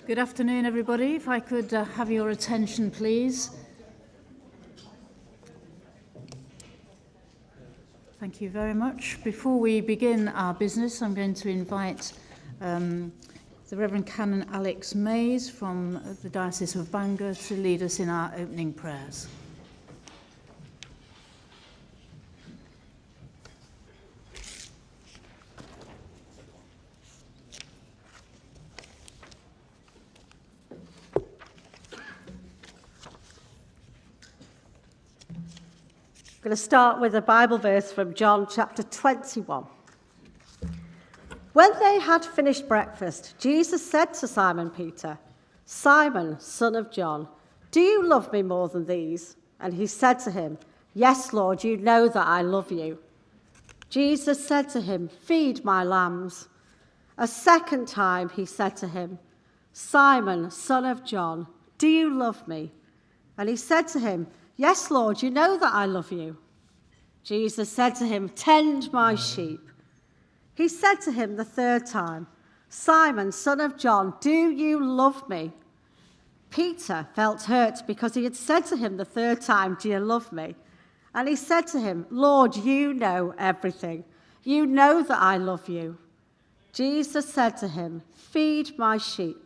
Good afternoon, everybody. If I could have your attention, please. Thank you very much. Before we begin our business, I'm going to invite the Reverend Canon Alex Mays from the Diocese of Bangor to lead us in our opening prayers. I'm going to start with a Bible verse from John chapter 21. When they had finished breakfast, Jesus said to Simon Peter, "Simon, son of John, do you love me more than these?" And he said to him, "Yes, Lord, you know that I love you." Jesus said to him, "Feed my lambs." A second time he said to him, "Simon, son of John, do you love me?" And he said to him, "Yes, Lord, you know that I love you." Jesus said to him, "Tend my sheep." He said to him the third time, "Simon, son of John, do you love me?" Peter felt hurt because he had said to him the third time, "Do you love me?" And he said to him, "Lord, you know everything. You know that I love you." Jesus said to him, "Feed my sheep.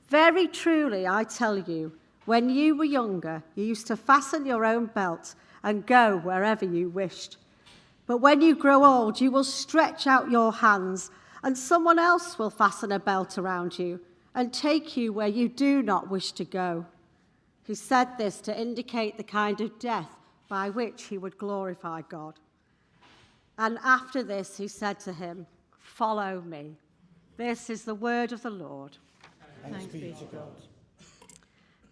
Very truly, I tell you, when you were younger, you used to fasten your own belt and go wherever you wished. But when you grow old, you will stretch out your hands, and someone else will fasten a belt around you and take you where you do not wish to go." He said this to indicate the kind of death by which he would glorify God. And after this, he said to him, "Follow me." This is the word of the Lord. Thanks be to God.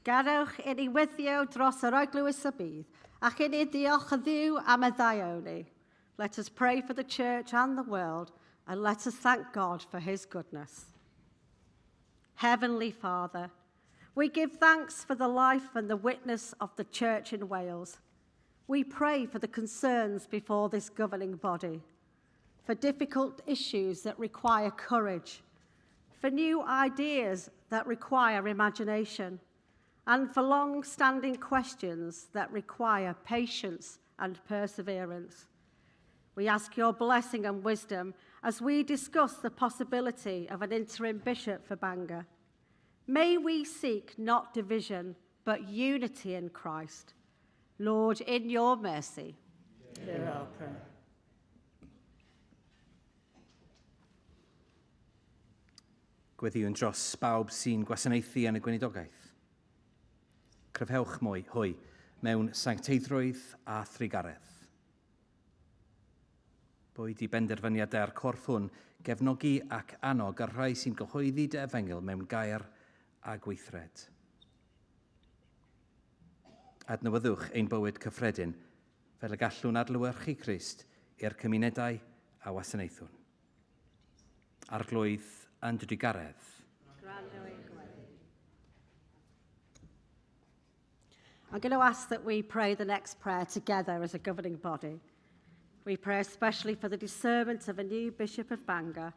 Gadewch i ni withio dros yr Eglwys y byd, ac i ni diolch y Dduw am y ddaioni. Let us pray for the church and the world, and let us thank God for his goodness. Heavenly Father, we give thanks for the life and the witness of the church in Wales. We pray for the concerns before this governing body, for difficult issues that require courage, for new ideas that require imagination, and for long-standing questions that require patience and perseverance. We ask your blessing and wisdom as we discuss the possibility of an interim bishop for Bangor. May we seek not division, but unity in Christ. Lord, in your mercy. Hear our prayer. Gweddiwn dros bawb sy'n gwasanaethu yn y gweinidogaeth. Cryfhewch hwy mewn sancteiddrwydd a thrigaredd. Bwyd i benderfyniadau'r corff hwn gefnogi ac annog ar rhai sy'n gyhoeddi dy efengyl mewn gair a gweithred. Adnewyddwch ein bywyd cyffredin fel y gallwn adlewyrchu Crist i'r cymunedau a wasanaethwn. Arglwydd yn drigaredd. I'm going to ask that we pray the next prayer together as a governing body. We pray especially for the discernment of a new Bishop of Bangor.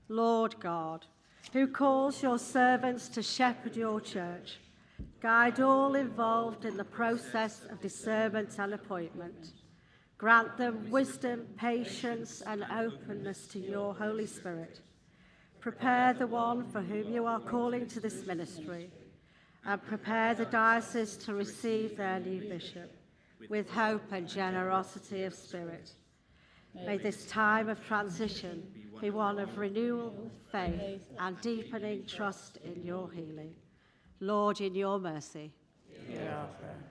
Lord God, who calls your servants to shepherd your church, guide all involved in the process of discernment and appointment. Grant them wisdom, patience, and openness to your Holy Spirit. Prepare the one for whom you are calling to this ministry, and prepare the diocese to receive their new bishop with hope and generosity of spirit. May this time of transition be one of renewal, faith, and deepening trust in your healing. Lord, in your mercy. Hear our prayer.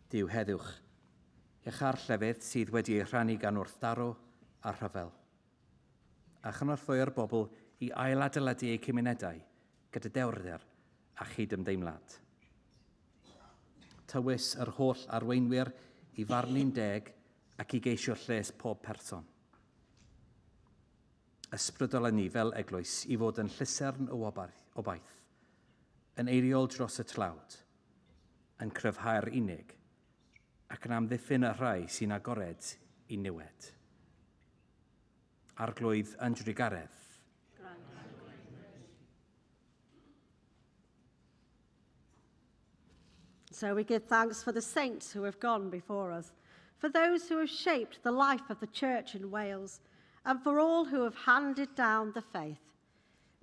Duw heddwch, iachar llefydd sydd wedi ei rhannu gan wrthdaro a rhyfel. A chynorthwyo'r bobl i ailadeiladu eu cymunedau gyda dewrder a chydymdeimlad. Tywys yr holl arweinwyr i farnu'n deg ac i geisio lles pob person. Ysbrydol ni fel eglwys i fod yn llysern o obaith, yn eiriol dros y tlawd, yn cryfhau'r unig, ac yn amddiffyn y rhai sy'n agored i niwed. Arglwydd Andrew Gareth. So we give thanks for the saints who have gone before us, for those who have shaped the life of the church in Wales, and for all who have handed down the faith.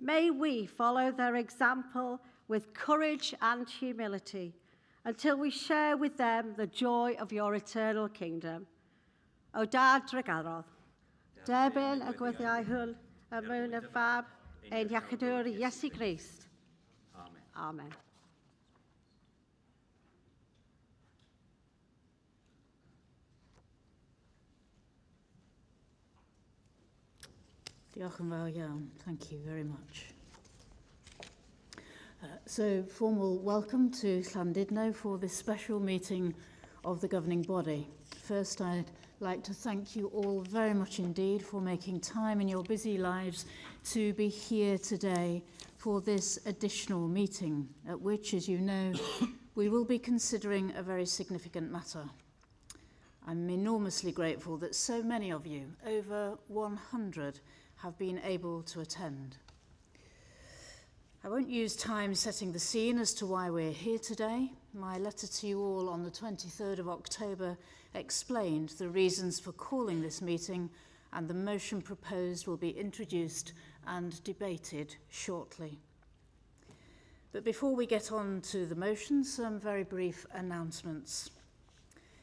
May we follow their example with courage and humility until we share with them the joy of your eternal kingdom. O Dad Tregarodd, derbyn y gweddiau hwn y mewn y fab ein iachydwr Iesu Grist. Amen. Amen. Diolch yn fawr iawn. Thank you very much. So, formal welcome to Llandudno for this special meeting of the governing body. First, I'd like to thank you all very much indeed for making time in your busy lives to be here today for this additional meeting, at which, as you know, we will be considering a very significant matter. I'm enormously grateful that so many of you, over 100, have been able to attend. I won't use time setting the scene as to why we're here today. My letter to you all on the 23rd of October explained the reasons for calling this meeting, and the motion proposed will be introduced and debated shortly. But before we get on to the motion, some very brief announcements.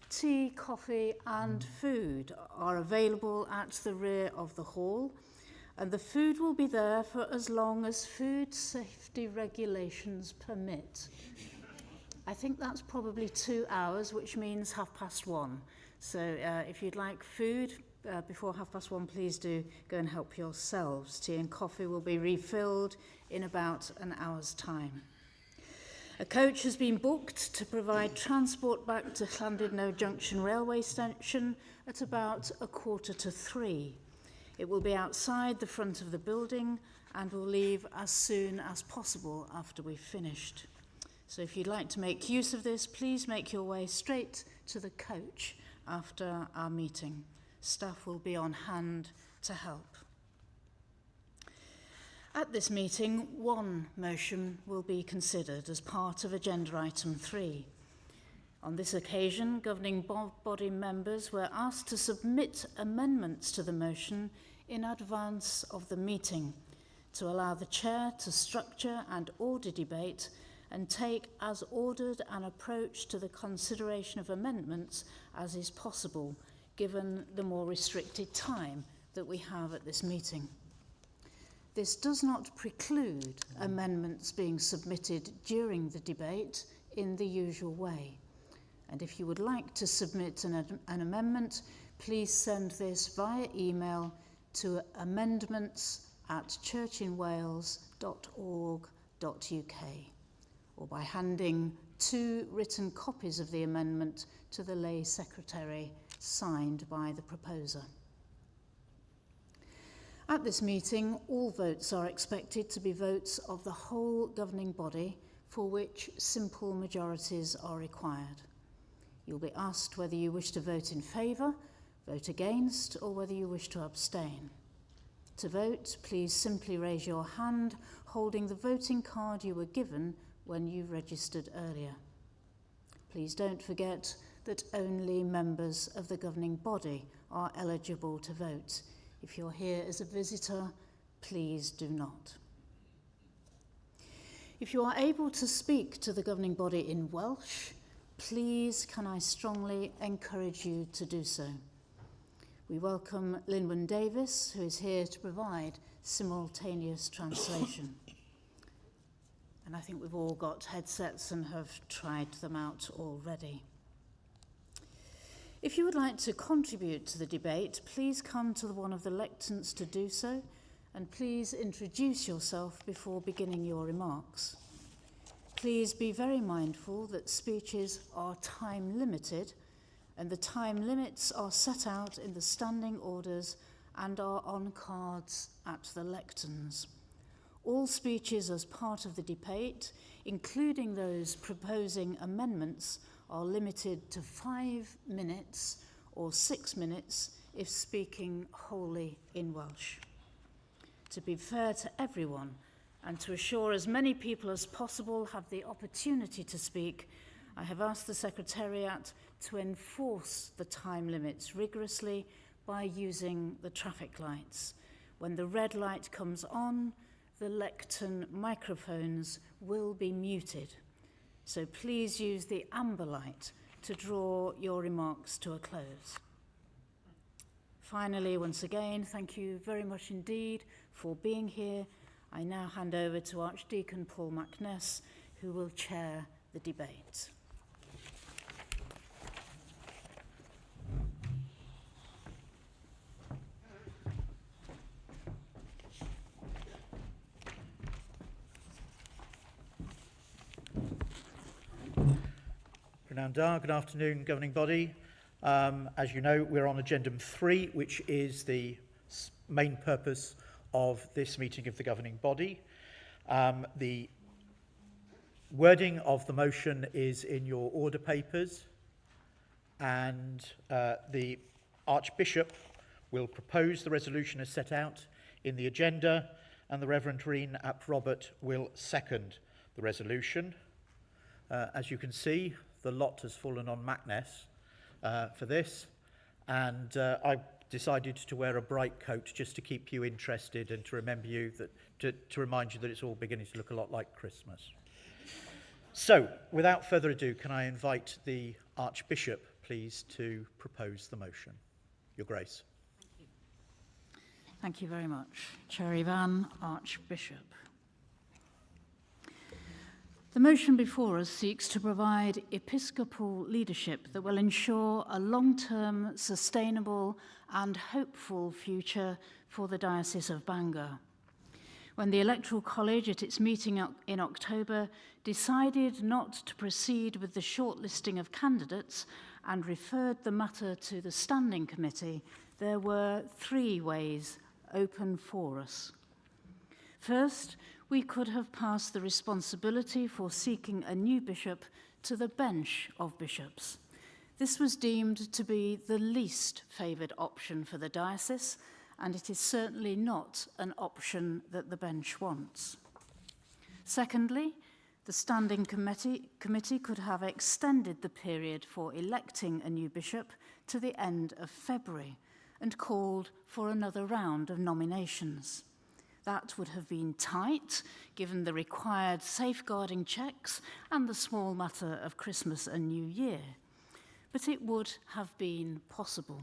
Tea, coffee and food are available at the rear of the hall, and the food will be there for as long as food safety regulations permit. I think that's probably 2 hours, which means 1:30. So if you'd like food before 1:30, please do go and help yourselves. Tea and coffee will be refilled in about an hour's time. A coach has been booked to provide transport back to Llandudno Junction railway station at about 2:45. It will be outside the front of the building and will leave as soon as possible after we've finished. So if you'd like to make use of this, please make your way straight to the coach after our meeting. Staff will be on hand to help. At this meeting, one motion will be considered as part of agenda item 3. On this occasion, governing body members were asked to submit amendments to the motion in advance of the meeting to allow the chair to structure and order debate and take as ordered an approach to the consideration of amendments as is possible, given the more restricted time that we have at this meeting. This does not preclude amendments being submitted during the debate in the usual way. And if you would like to submit an amendment, please send this via email to amendments@churchinwales.org.uk or by handing 2 written copies of the amendment to the lay secretary signed by the proposer. At this meeting, all votes are expected to be votes of the whole governing body, for which simple majorities are required. You'll be asked whether you wish to vote in favour, vote against, or whether you wish to abstain. To vote, please simply raise your hand, holding the voting card you were given when you registered earlier. Please don't forget that only members of the governing body are eligible to vote. If you're here as a visitor, please do not. If you are able to speak to the governing body in Welsh, please can I strongly encourage you to do so. We welcome Lynwen Davis, who is here to provide simultaneous translation. And I think we've all got headsets and have tried them out already. If you would like to contribute to the debate, please come to one of the lecterns to do so, and please introduce yourself before beginning your remarks. Please be very mindful that speeches are time limited, and the time limits are set out in the standing orders and are on cards at the lecterns. All speeches as part of the debate, including those proposing amendments, are limited to 5 minutes or 6 minutes if speaking wholly in Welsh. To be fair to everyone and to assure as many people as possible have the opportunity to speak, I have asked the Secretariat to enforce the time limits rigorously by using the traffic lights. When the red light comes on, the lectern microphones will be muted. So please use the amber light to draw your remarks to a close. Finally, once again, thank you very much indeed for being here. I now hand over to Archdeacon Paul MacNess, who will chair the debate. Good afternoon, governing body. As you know, we're on Addendum 3, which is the main purpose of this meeting of the governing body. The wording of the motion is in your order papers, and the Archbishop will propose the resolution as set out in the agenda, and the Reverend Reen ap Robert will second the resolution. As you can see, the lot has fallen on MacNess for this, and I decided to wear a bright coat just to keep you interested and to remember you that to remind you that it's all beginning to look a lot like Christmas. So, without further ado, can I invite the Archbishop, please, to propose the motion? Your Grace. Thank you very much. Cherry Van, Archbishop. The motion before us seeks to provide episcopal leadership that will ensure a long-term, sustainable and hopeful future for the Diocese of Bangor. When the Electoral College at its meeting in October decided not to proceed with the shortlisting of candidates and referred the matter to the Standing Committee, there were 3 ways open for us. First, we could have passed the responsibility for seeking a new bishop to the bench of bishops. This was deemed to be the least favoured option for the diocese, and it is certainly not an option that the bench wants. Secondly, the Standing Committee could have extended the period for electing a new bishop to the end of February and called for another round of nominations. That would have been tight, given the required safeguarding checks and the small matter of Christmas and New Year, but it would have been possible.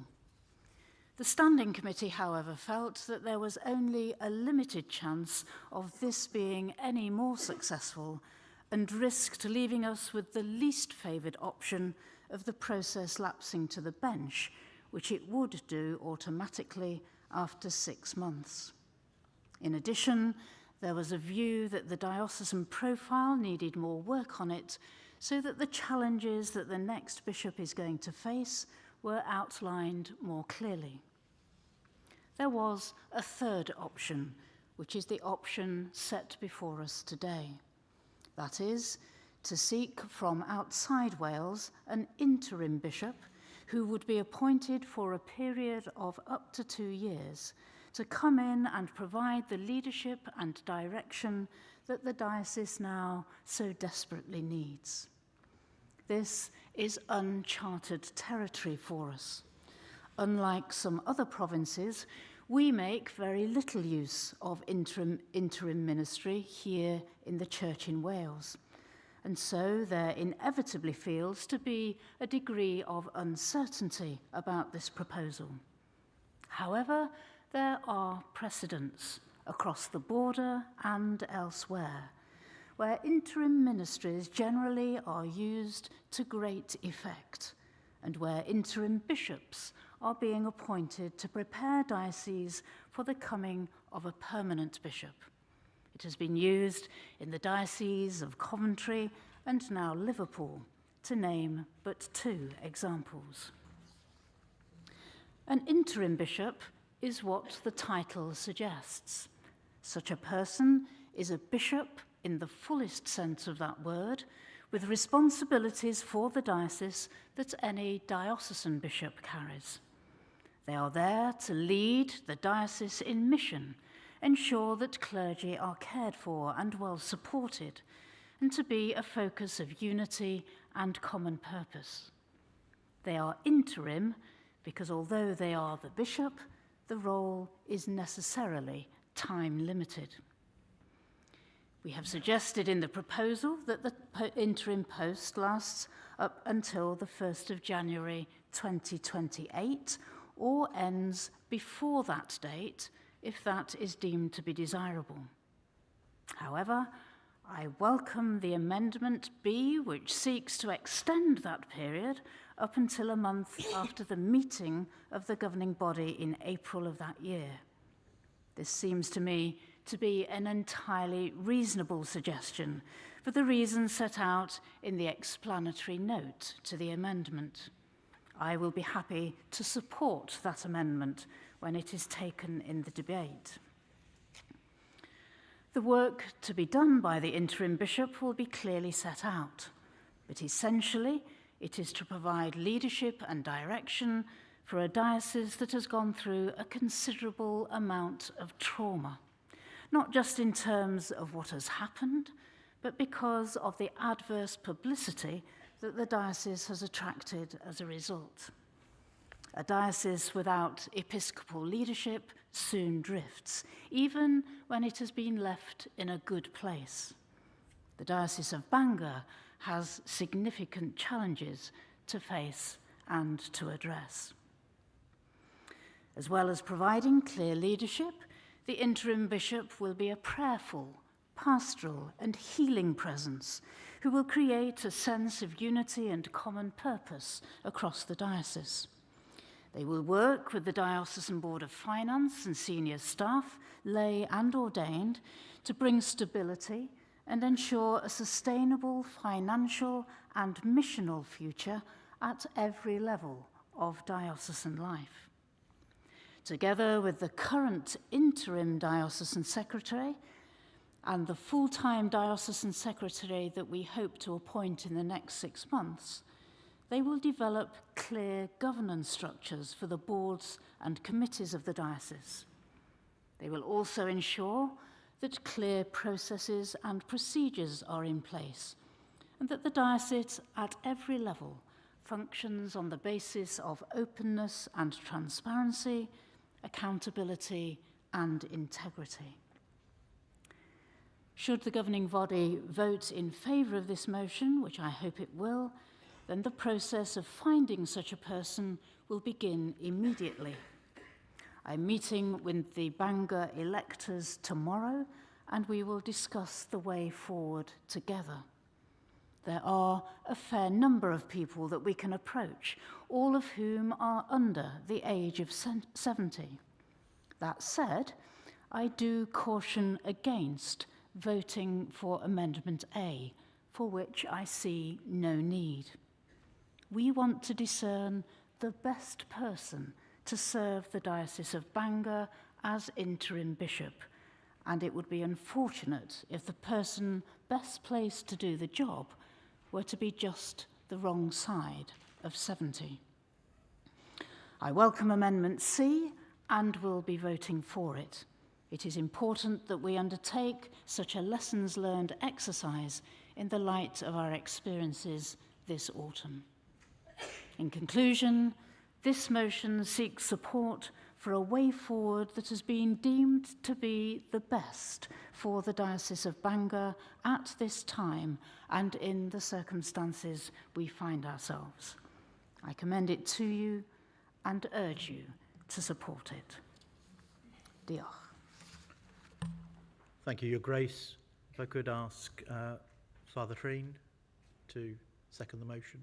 The Standing Committee, however, felt that there was only a limited chance of this being any more successful and risked leaving us with the least favoured option of the process lapsing to the bench, which it would do automatically after 6 months. In addition, there was a view that the diocesan profile needed more work on it, so that the challenges that the next bishop is going to face were outlined more clearly. There was a third option, which is the option set before us today. That is, to seek from outside Wales an interim bishop who would be appointed for a period of up to 2 years, to come in and provide the leadership and direction that the diocese now so desperately needs. This is uncharted territory for us. Unlike some other provinces, we make very little use of interim ministry here in the Church in Wales, and so there inevitably feels to be a degree of uncertainty about this proposal. However, there are precedents across the border and elsewhere, where interim ministries generally are used to great effect, and where interim bishops are being appointed to prepare dioceses for the coming of a permanent bishop. It has been used in the dioceses of Coventry and now Liverpool, to name but 2 examples. An interim bishop is what the title suggests. Such a person is a bishop in the fullest sense of that word, with responsibilities for the diocese that any diocesan bishop carries. They are there to lead the diocese in mission, ensure that clergy are cared for and well supported, and to be a focus of unity and common purpose. They are interim because although they are the bishop, the role is necessarily time-limited. We have suggested in the proposal that the interim post lasts up until the 1st of January 2028 or ends before that date if that is deemed to be desirable. However, I welcome the Amendment B, which seeks to extend that period up until a month after the meeting of the governing body in April of that year. This seems to me to be an entirely reasonable suggestion for the reasons set out in the explanatory note to the amendment. I will be happy to support that amendment when it is taken in the debate. The work to be done by the interim bishop will be clearly set out, but essentially it is to provide leadership and direction for a diocese that has gone through a considerable amount of trauma, not just in terms of what has happened, but because of the adverse publicity that the diocese has attracted as a result. A diocese without episcopal leadership soon drifts, even when it has been left in a good place. The Diocese of Bangor has significant challenges to face and to address. As well as providing clear leadership, the interim bishop will be a prayerful, pastoral, and healing presence who will create a sense of unity and common purpose across the diocese. They will work with the Diocesan Board of Finance and senior staff, lay and ordained, to bring stability and ensure a sustainable financial and missional future at every level of diocesan life. Together with the current interim diocesan secretary and the full-time diocesan secretary that we hope to appoint in the next 6 months, they will develop clear governance structures for the boards and committees of the diocese. They will also ensure that clear processes and procedures are in place, and that the diocese at every level functions on the basis of openness and transparency, accountability and integrity. Should the governing body vote in favour of this motion, which I hope it will, then the process of finding such a person will begin immediately. I'm meeting with the Bangor electors tomorrow, and we will discuss the way forward together. There are a fair number of people that we can approach, all of whom are under the age of 70. That said, I do caution against voting for Amendment A, for which I see no need. We want to discern the best person to serve the Diocese of Bangor as interim bishop, and it would be unfortunate if the person best placed to do the job were to be just the wrong side of 70. I welcome Amendment C and will be voting for it. It is important that we undertake such a lessons learned exercise in the light of our experiences this autumn. In conclusion, this motion seeks support for a way forward that has been deemed to be the best for the Diocese of Bangor at this time and in the circumstances we find ourselves. I commend it to you and urge you to support it. Diolch. Thank you, Your Grace. If I could ask Father Treen to second the motion.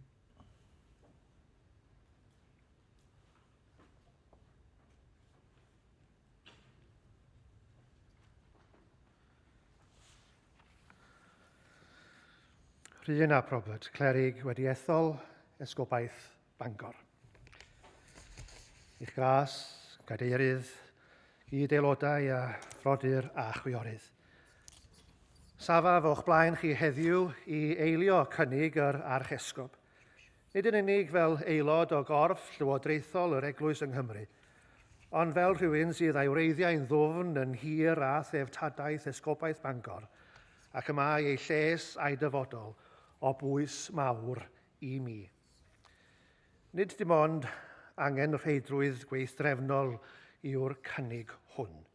Rhyn a Probert, Clerig Wediethol, Esgobaeth Bangor. I'ch glas, gadeirydd, gyd aelodau a phrodyr a chwiorydd. Safaf o'ch blaen chi heddiw i eilio cynnig yr archesgob. Nid yn unig fel aelod o Corff Llywodraethol yr Eglwys yng Nghymru, ond fel rhywun sydd a'i wreiddiau'n ddwfn yn hir a theftadaeth esgobaeth Bangor, ac yma ei lles a'i dyfodol o bwys mawr i mi. Nid dim ond angen rheidrwydd gweithdrefnol yw'r cynnig hwn.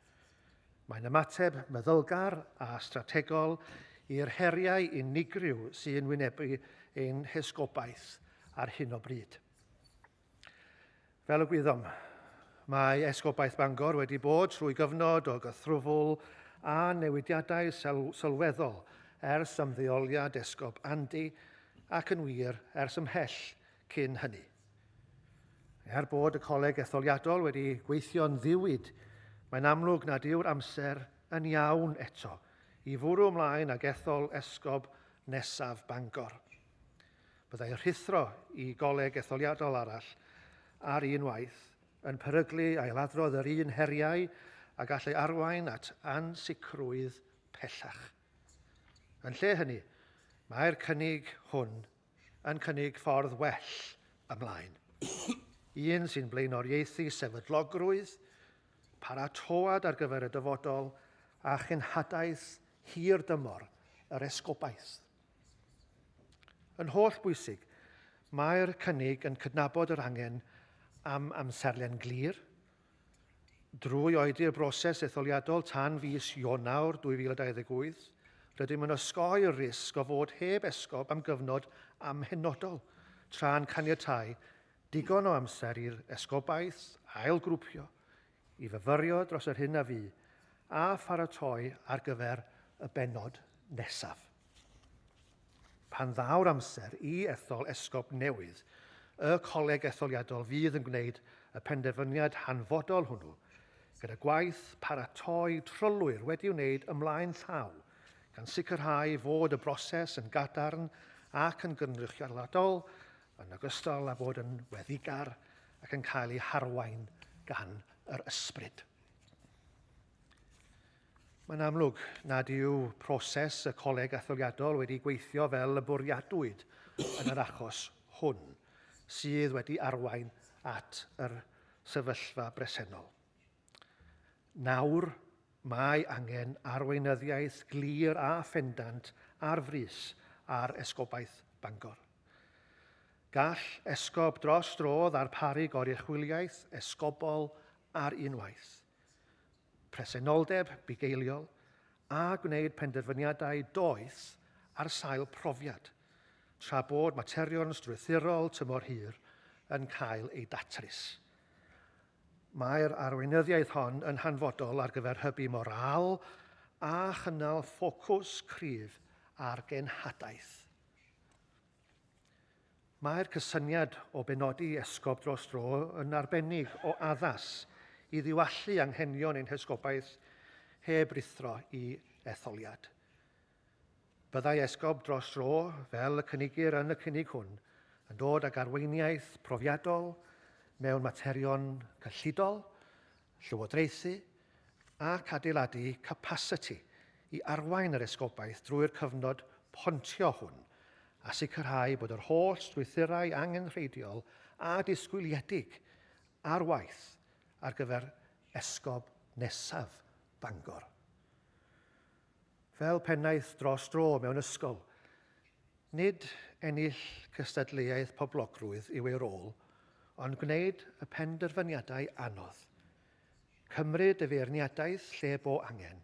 Mae'n ymateb meddylgar a strategol i'r heriau unigryw sy'n wynebu ein hesgobaeth ar hyn o bryd. Fel y gwyddom, mae esgobaeth Bangor wedi bod trwy gyfnod o gythrwfl a newidiadau sylweddol ers ymddeoliad esgob Andy ac yn wir ers ymhell cyn hynny. Er bod y coleg etholiadol wedi gweithio'n ddiwyd, mae'n amlwg nad yw'r amser yn iawn eto i fwrw ymlaen ag ethol esgob nesaf Bangor. Byddai rhithro i goleg etholiadol arall ar un waith yn peryglu ailadrodd yr un heriau a gallai arwain at ansicrwydd pellach. Yn lle hynny, mae'r cynnig hwn yn cynnig ffordd well ymlaen. Un sy'n blaenoriaethu sefydlogrwydd, paratoad ar gyfer y dyfodol a chynhadaeth hir dymor yr esgobaeth. Yn holl bwysig, mae'r cynnig yn cydnabod yr angen am amserlen glir, drwy oedi'r broses etholiadol tan fis Ionawr 2028, rydym yn osgoi'r risg o fod heb esgob am gyfnod amhenodol tra'n caniatáu digon o amser i'r esgobaeth ailgrwpio, i fyfyrio dros yr hyn a fu, a pharatoi ar gyfer y bennod nesaf. Pan ddaw'r amser i ethol esgob newydd, y coleg etholiadol fydd yn gwneud y penderfyniad hanfodol hwnnw, gyda gwaith paratoi trylwyr wedi wneud ymlaen llaw, gan sicrhau fod y broses yn gadarn ac yn gynrychiadol, yn ogystal â bod yn weddigar ac yn cael ei harwain gan yr ysbryd. Mae'n amlwg nad yw proses y coleg etholiadol wedi gweithio fel y bwriadwyd yn yr achos hwn, sydd wedi arwain at yr sefyllfa bresennol. Nawr, mae angen arweinyddiaeth glir a phendant ar frys ar esgobaeth Bangor. Gall esgob dros dro ddarparu goruchwyliaeth esgobol ar unwaith, presenoldeb bugeiliol a gwneud penderfyniadau doeth ar sail profiad, tra bod materion strwythurol tymor hir yn cael ei datrys. Mae'r arweinyddiaeth hon yn hanfodol ar gyfer hybu moral a chynnal ffocws cryf ar genhadaeth. Mae'r cysyniad o benodi esgob dros dro yn arbennig o addas i ddiwallu anghenion ein hesgobaeth heb rithro i etholiad. Byddai esgob dros dro, fel y cynigir yn y cynnig hwn, yn dod ag arweiniaeth profiadol mewn materion cyllidol, llywodraethu ac adeiladu capacity i arwain yr esgobaeth drwy'r cyfnod pontio hwn, a sicrhau bod yr holl strwythurau angenrheidiol a disgwyliedig ar waith ar gyfer esgob nesaf Bangor. Fel pennaeth dros dro mewn ysgol, nid ennill cystadleuaeth poblogrwydd yw ei rôl, ond gwneud y penderfyniadau anodd. Cymryd y feirniadaeth lle bo angen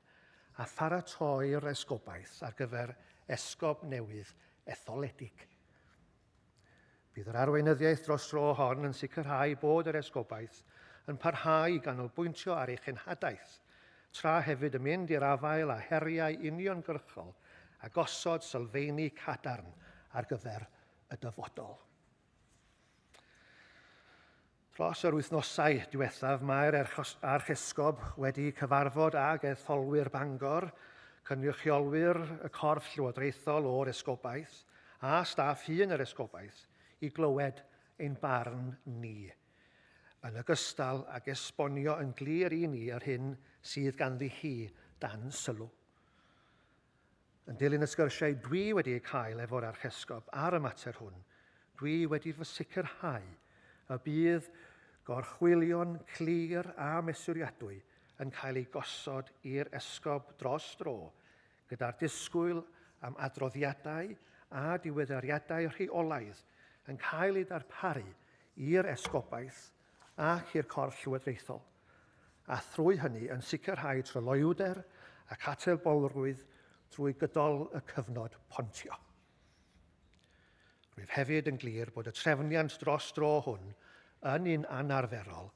a pharatoi'r esgobaeth ar gyfer esgob newydd etholedig. Bydd yr arweinyddiaeth dros dro hon yn sicrhau bod yr esgobaeth yn parhau i ganolbwyntio ar ei chynhadaeth, tra hefyd yn mynd i'r afael a heriau uniongyrchol a gosod sylfaeni cadarn ar gyfer y dyfodol. Dros yr wythnosau diwethaf, mae'r archesgob wedi cyfarfod ag etholwyr Bangor, cynrychiolwyr y Corff Llywodraethol o'r esgobaeth a staff hun yr esgobaeth i glywed ein barn ni, yn ogystal ag esbonio yn glir i ni ar hyn sydd ganddi hi dan sylw. Yn dilyn y sgyrsiau dwi wedi eu cael efo'r archesgob ar y mater hwn, dwi wedi fy sicrhau y bydd gorchwilion clir a mesuriadwy yn cael ei gosod i'r esgob dros dro, gyda'r disgwyl am adroddiadau a diweddariadau rheolaidd yn cael ei darparu i'r esgobaeth ac i'r Corff Llywodraethol, a thrwy hynny yn sicrhau tryloywder ac atebolrwydd drwy gydol y cyfnod pontio. Rwyf hefyd yn glir bod y trefniant dros dro hwn yn un anarferol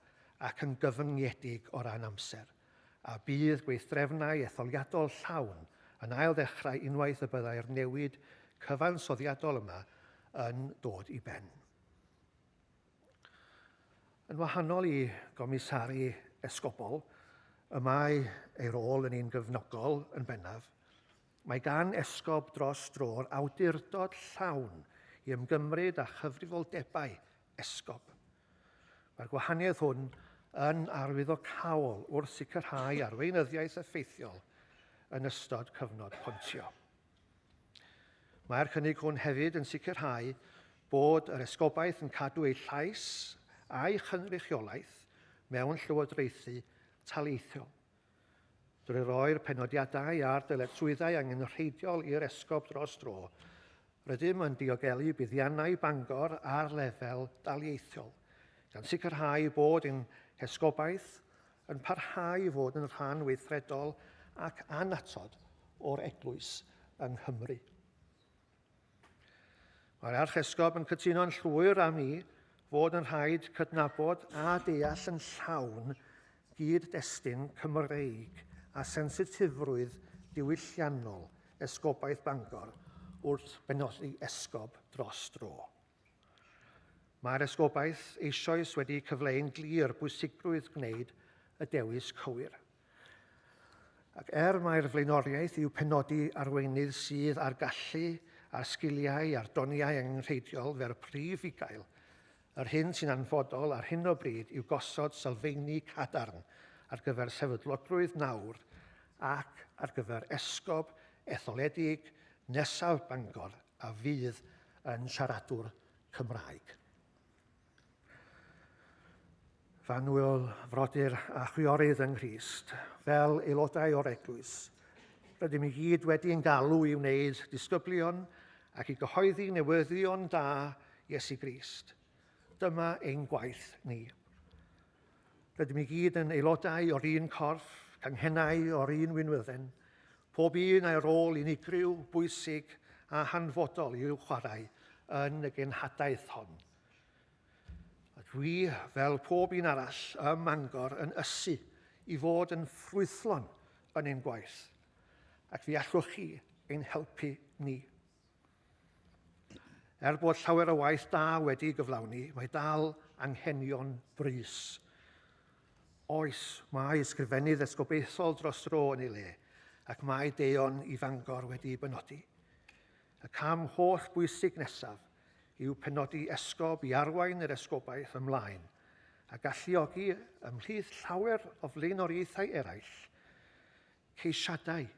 ac yn gyfyngedig o ran amser, a bydd gweithdrefnau etholiadol llawn yn ail ddechrau unwaith y byddai'r newid cyfansoddiadol yma yn dod i ben. Yn wahanol i gomisari esgobol, y mae ei rôl yn un gyfnogol yn bennaf, mae gan esgob dros dro'r awdurdod llawn i ymgymryd â chyfrifoldebau esgob. Mae'r gwahaniaeth hwn yn arwyddocaol wrth sicrhau arweinyddiaeth effeithiol yn ystod cyfnod pontio. Mae'r cynnig hwn hefyd yn sicrhau bod yr esgobaeth yn cadw ei llais a'i chynrychiolaeth mewn llywodraethu taleithiol, drwy roi'r penodiadau a'r dyletswyddau angenrheidiol i'r esgob dros dro, rydym yn diogelu buddiannau Bangor ar lefel daleithiol, gan sicrhau bod ein esgobaeth yn parhau i fod yn rhan weithredol ac anatod o'r Eglwys yng Nghymru. Mae'r archesgob yn cytuno'n llwyr am i fod yn rhaid cydnabod a deall yn llawn gyd-destun Cymreig a sensitifrwydd diwylliannol esgobaeth Bangor wrth benodi esgob dros dro. Mae'r esgobaeth eisoes wedi cyfleu'n glir bwysigrwydd gwneud y dewis cywir. Ac mae'r flaenoriaeth i'w penodi arweinydd sydd ar gallu, ar sgiliau, ar doniau angenrheidiol fer prif i gael, yr hyn sy'n anfodol ar hyn o bryd yw gosod sylfaeni cadarn ar gyfer sefydlogrwydd nawr ac ar gyfer esgob etholedig nesaf Bangor a fydd yn siaradwr Cymraeg. Fanwyl frodyr a chwiorydd yng Nghrist, fel aelodau o'r Eglwys, rydym i gyd wedi'n galw i wneud disgyblion ac i gyhoeddi newyddion da Iesu Grist. Dyma ein gwaith ni. Rydym i gyd yn aelodau o'r un corff, canghennau o'r un wynwydden, pob un a'i rôl unigryw, bwysig a hanfodol i'w chwarae yn y genhadaeth hon. A dwi, fel pob un arall ym Mangor, yn ysu i fod yn ffrwythlon yn ein gwaith, ac fi allwch chi ein helpu ni. Bod llawer o waith da wedi gyflawni, mae dal anghenion brys. Oes, mae ysgrifennydd esgobaethol dros dro yn ei le, ac mae deion i Fangor wedi benodi. Y cam holl bwysig nesaf yw penodi esgob i arwain yr esgobaeth ymlaen, a galluogi ymhlith llawer o flaenoriaethau eraill, ceisiadau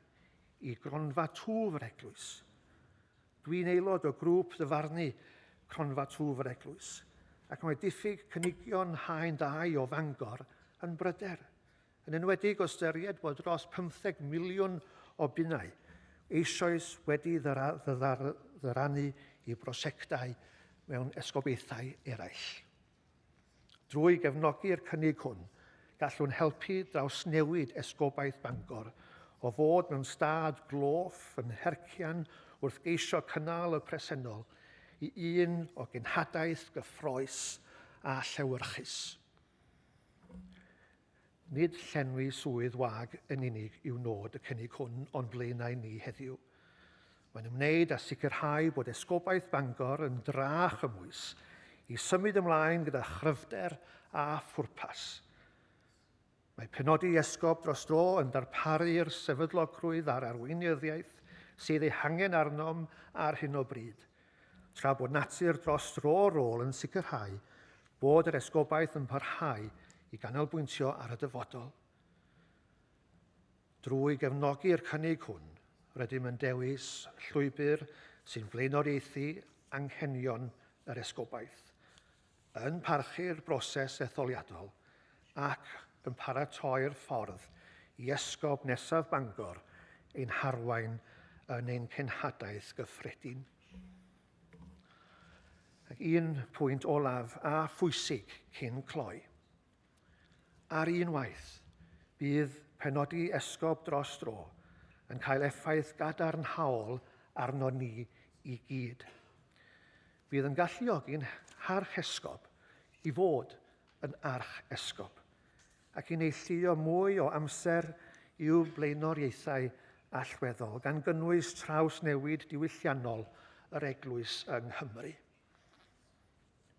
i gronfa twf yr Eglwys. Dwi'n aelod o grŵp ddyfarnu cronfa twf yr Eglwys, ac mae diffyg cynigion haen dau o Fangor yn bryder, yn enwedig o ystyried bod dros 15 miliwn o bunnau eisoes wedi ddyrannu i brosiectau mewn esgobaethau eraill. Drwy gefnogi'r cynnig hwn, gallwn helpu drawsnewid esgobaeth Bangor o fod mewn stad gloff yn hercian wrth geisio cynnal y presennol i un o genhadaeth gyffroes a llewyrchus. Nid llenwi swydd wag yn unig yw nod y cynnig hwn o'n blaenau ni heddiw. Mae'n ymwneud â sicrhau bod esgobaeth Bangor yn drach ymwys i symud ymlaen gyda chryfder a phwrpas. Mae penodi esgob dros dro yn darparu'r sefydlogrwydd a'r arweinyddiaeth sydd ei hangen arnom ar hyn o bryd, tra bod natur dros dro rôl yn sicrhau bod yr esgobaeth yn parhau i ganolbwyntio ar y dyfodol. Drwy gefnogi'r cynnig hwn, rydym yn dewis llwybr sy'n blaenoriaethu anghenion yr esgobaeth, yn parchu'r broses etholiadol ac yn paratoi'r ffordd i esgob nesaf Bangor ein harwain yn ein cenhadaeth gyffredin. Ac un pwynt olaf a phwysig cyn cloi. Ar un waith, bydd penodi esgob dros dro yn cael effaith gadarnhaol arno ni i gyd. Bydd yn galluogi'n harch esgob i fod yn arch esgob ac i neillio mwy o amser i'w blaenoriaethau allweddol gan gynnwys trawsnewid diwylliannol yr Eglwys yng Nghymru.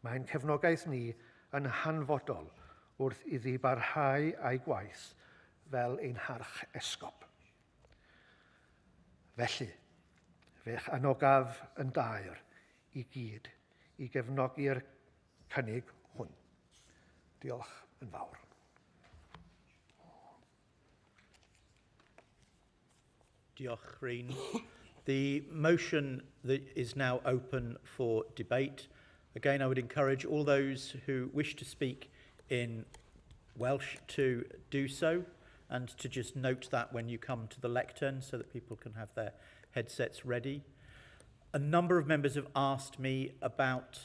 Mae'n cefnogaeth ni yn hanfodol wrth iddi barhau a'i gwaith fel ein harch esgob. Felly, fe'ch anogaf yn daer i gyd i gefnogi'r cynnig hwn. Diolch yn fawr. Diolch, Rhyn. The motion that is now open for debate. Again, I would encourage all those who wish to speak in Welsh to do so, and to just note that when you come to the lectern so that people can have their headsets ready. A number of members have asked me about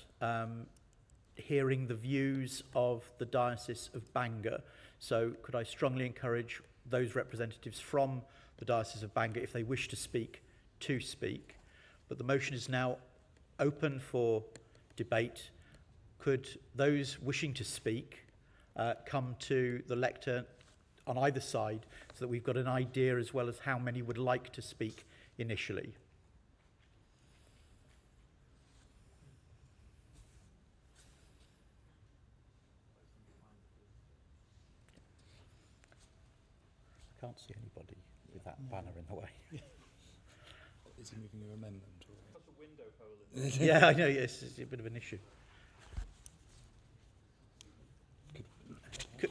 hearing the views of the Diocese of Bangor. So could I strongly encourage those representatives from the Diocese of Bangor, if they wish to speak, to speak. But the motion is now open for debate. Could those wishing to speak come to the lectern on either side so that we've got an idea as well as how many would like to speak initially? I can't see anybody with that banner in the way. Is he moving your amendment? Or? There's a window hole in there. Yeah, I know, yes, it's a bit of an issue.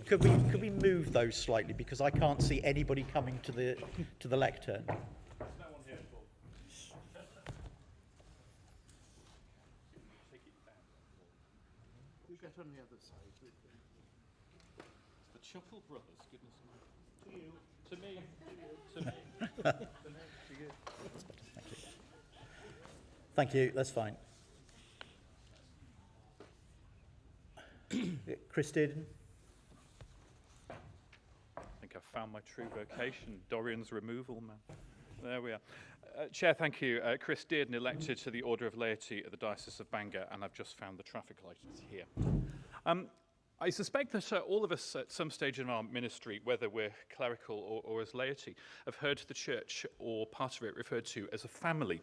Could we move those slightly, because I can't see anybody coming to the lectern. There's no one here at all. Take it down. You get on the other side. The Chuckle Brothers, goodness me. To me. To me. To you. Thank you, that's fine. Chris Dearden. I think I've found my true vocation, Dorian's removal man. There we are. Chair, thank you. Chris Dearden, elected to the Order of Laity at the Diocese of Bangor, and I've just found the traffic light. It's here. I suspect that all of us at some stage in our ministry, whether we're clerical or as laity, have heard the church or part of it referred to as a family.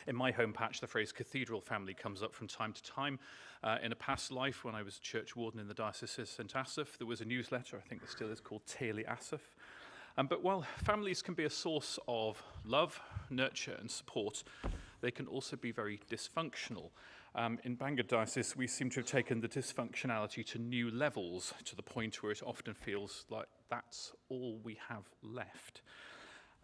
In my home patch, the phrase cathedral family comes up from time to time. In a past life, when I was church warden in the Diocese of St Asaph, there was a newsletter, I think there still is, called Teulu Asaph. But while families can be a source of love, nurture and support, they can also be very dysfunctional. In Bangor Diocese, we seem to have taken the dysfunctionality to new levels, to the point where it often feels like that's all we have left.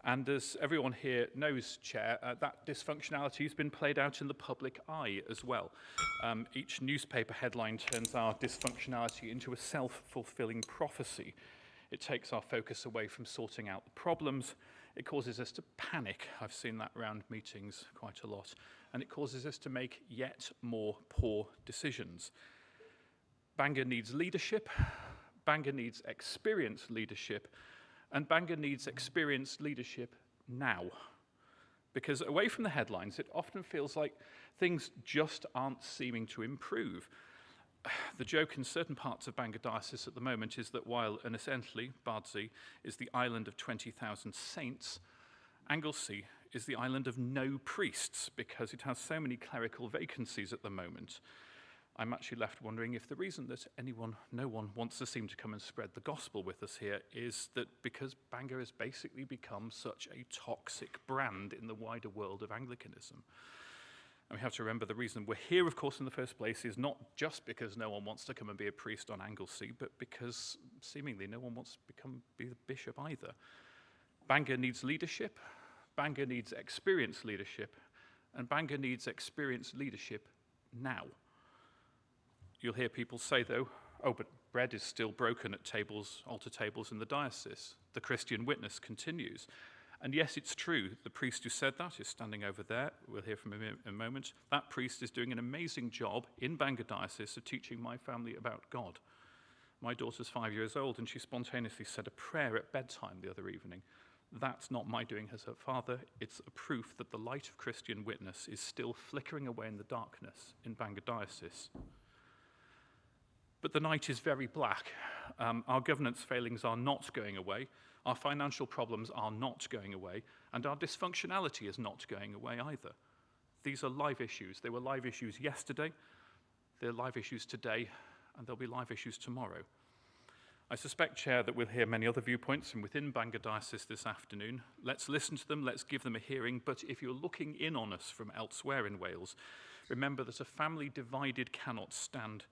And as everyone here knows, Chair, that dysfunctionality has been played out in the public eye as well. Each newspaper headline turns our dysfunctionality into a self-fulfilling prophecy. It takes our focus away from sorting out the problems. It causes us to panic. I've seen that around meetings quite a lot. And it causes us to make yet more poor decisions. Bangor needs leadership. Bangor needs experienced leadership. And Bangor needs experienced leadership now. Because away from the headlines, it often feels like things just aren't seeming to improve. The joke in certain parts of Bangor Diocese at the moment is that while essentially Bardsey is the island of 20,000 saints, Anglesey is the island of no priests because it has so many clerical vacancies at the moment. I'm actually left wondering if the reason that no one wants to seem to come and spread the gospel with us here is that because Bangor has basically become such a toxic brand in the wider world of Anglicanism. And we have to remember the reason we're here, of course, in the first place is not just because no one wants to come and be a priest on Anglesey, but because seemingly no one wants to be the bishop either. Bangor needs leadership. Bangor needs experienced leadership, and Bangor needs experienced leadership now. You'll hear people say, though, oh, but bread is still broken at tables, altar tables in the diocese. The Christian witness continues. And yes, it's true, the priest who said that is standing over there. We'll hear from him in a moment. That priest is doing an amazing job in Bangor Diocese of teaching my family about God. My daughter's 5 years old, and she spontaneously said a prayer at bedtime the other evening. That's not my doing as her father. It's a proof that the light of Christian witness is still flickering away in the darkness in Bangor Diocese. But the night is very black. Our governance failings are not going away. Our financial problems are not going away. And our dysfunctionality is not going away either. These are live issues. They were live issues yesterday. They're live issues today. And there'll be live issues tomorrow. I suspect, Chair, that we'll hear many other viewpoints from within Bangor Diocese this afternoon. Let's listen to them. Let's give them a hearing. But if you're looking in on us from elsewhere in Wales, remember that a family divided cannot stand.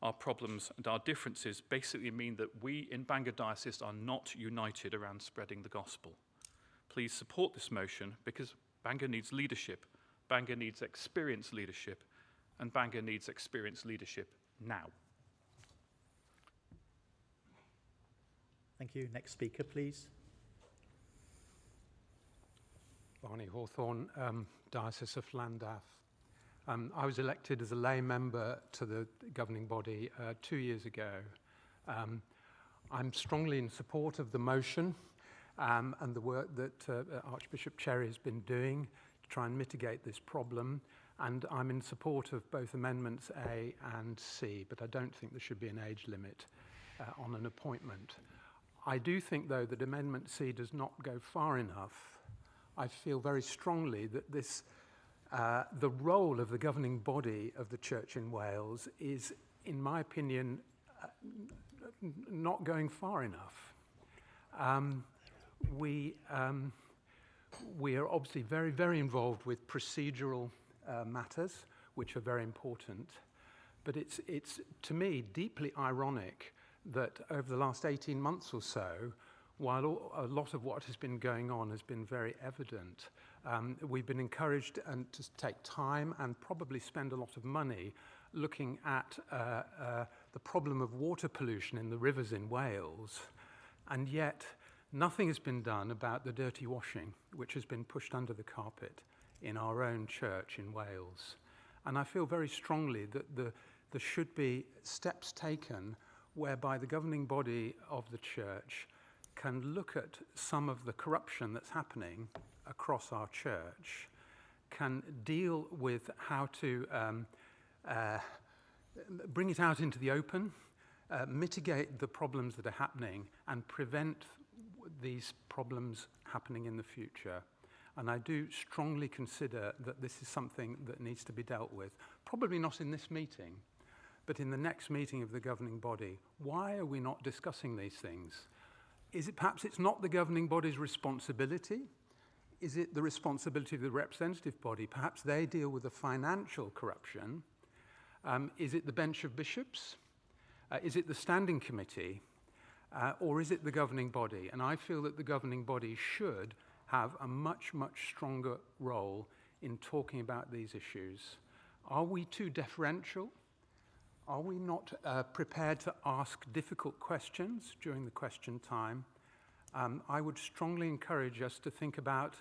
Our problems and our differences basically mean that we in Bangor Diocese are not united around spreading the gospel. Please support this motion because Bangor needs leadership, Bangor needs experienced leadership, and Bangor needs experienced leadership now. Thank you. Next speaker, please. Barney Hawthorne, Diocese of Llandaff. I was elected as a lay member to the governing body 2 years ago. I'm strongly in support of the motion and the work that Archbishop Cherry has been doing to try and mitigate this problem. And I'm in support of both amendments A and C, but I don't think there should be an age limit on an appointment. I do think, though, that Amendment C does not go far enough. I feel very strongly that this the role of the governing body of the Church in Wales is, in my opinion, not going far enough. We are obviously very, very involved with procedural matters, which are very important. But it's to me, deeply ironic that over the last 18 months or so, while a lot of what has been going on has been very evident, we've been encouraged to take time and probably spend a lot of money looking at the problem of water pollution in the rivers in Wales, and yet nothing has been done about the dirty washing, which has been pushed under the carpet in our own church in Wales. And I feel very strongly that there should be steps taken whereby the governing body of the church can look at some of the corruption that's happening across our church, can deal with how to bring it out into the open, mitigate the problems that are happening, and prevent these problems happening in the future. And I do strongly consider that this is something that needs to be dealt with, probably not in this meeting, but in the next meeting of the governing body. Why are we not discussing these things? Is it perhaps it's not the governing body's responsibility? Is it the responsibility of the representative body? Perhaps they deal with the financial corruption. Is it the bench of bishops? Is it the standing committee? Or is it the governing body? And I feel that the governing body should have a much, much stronger role in talking about these issues. Are we too deferential? Are we not prepared to ask difficult questions during the question time? I would strongly encourage us to think about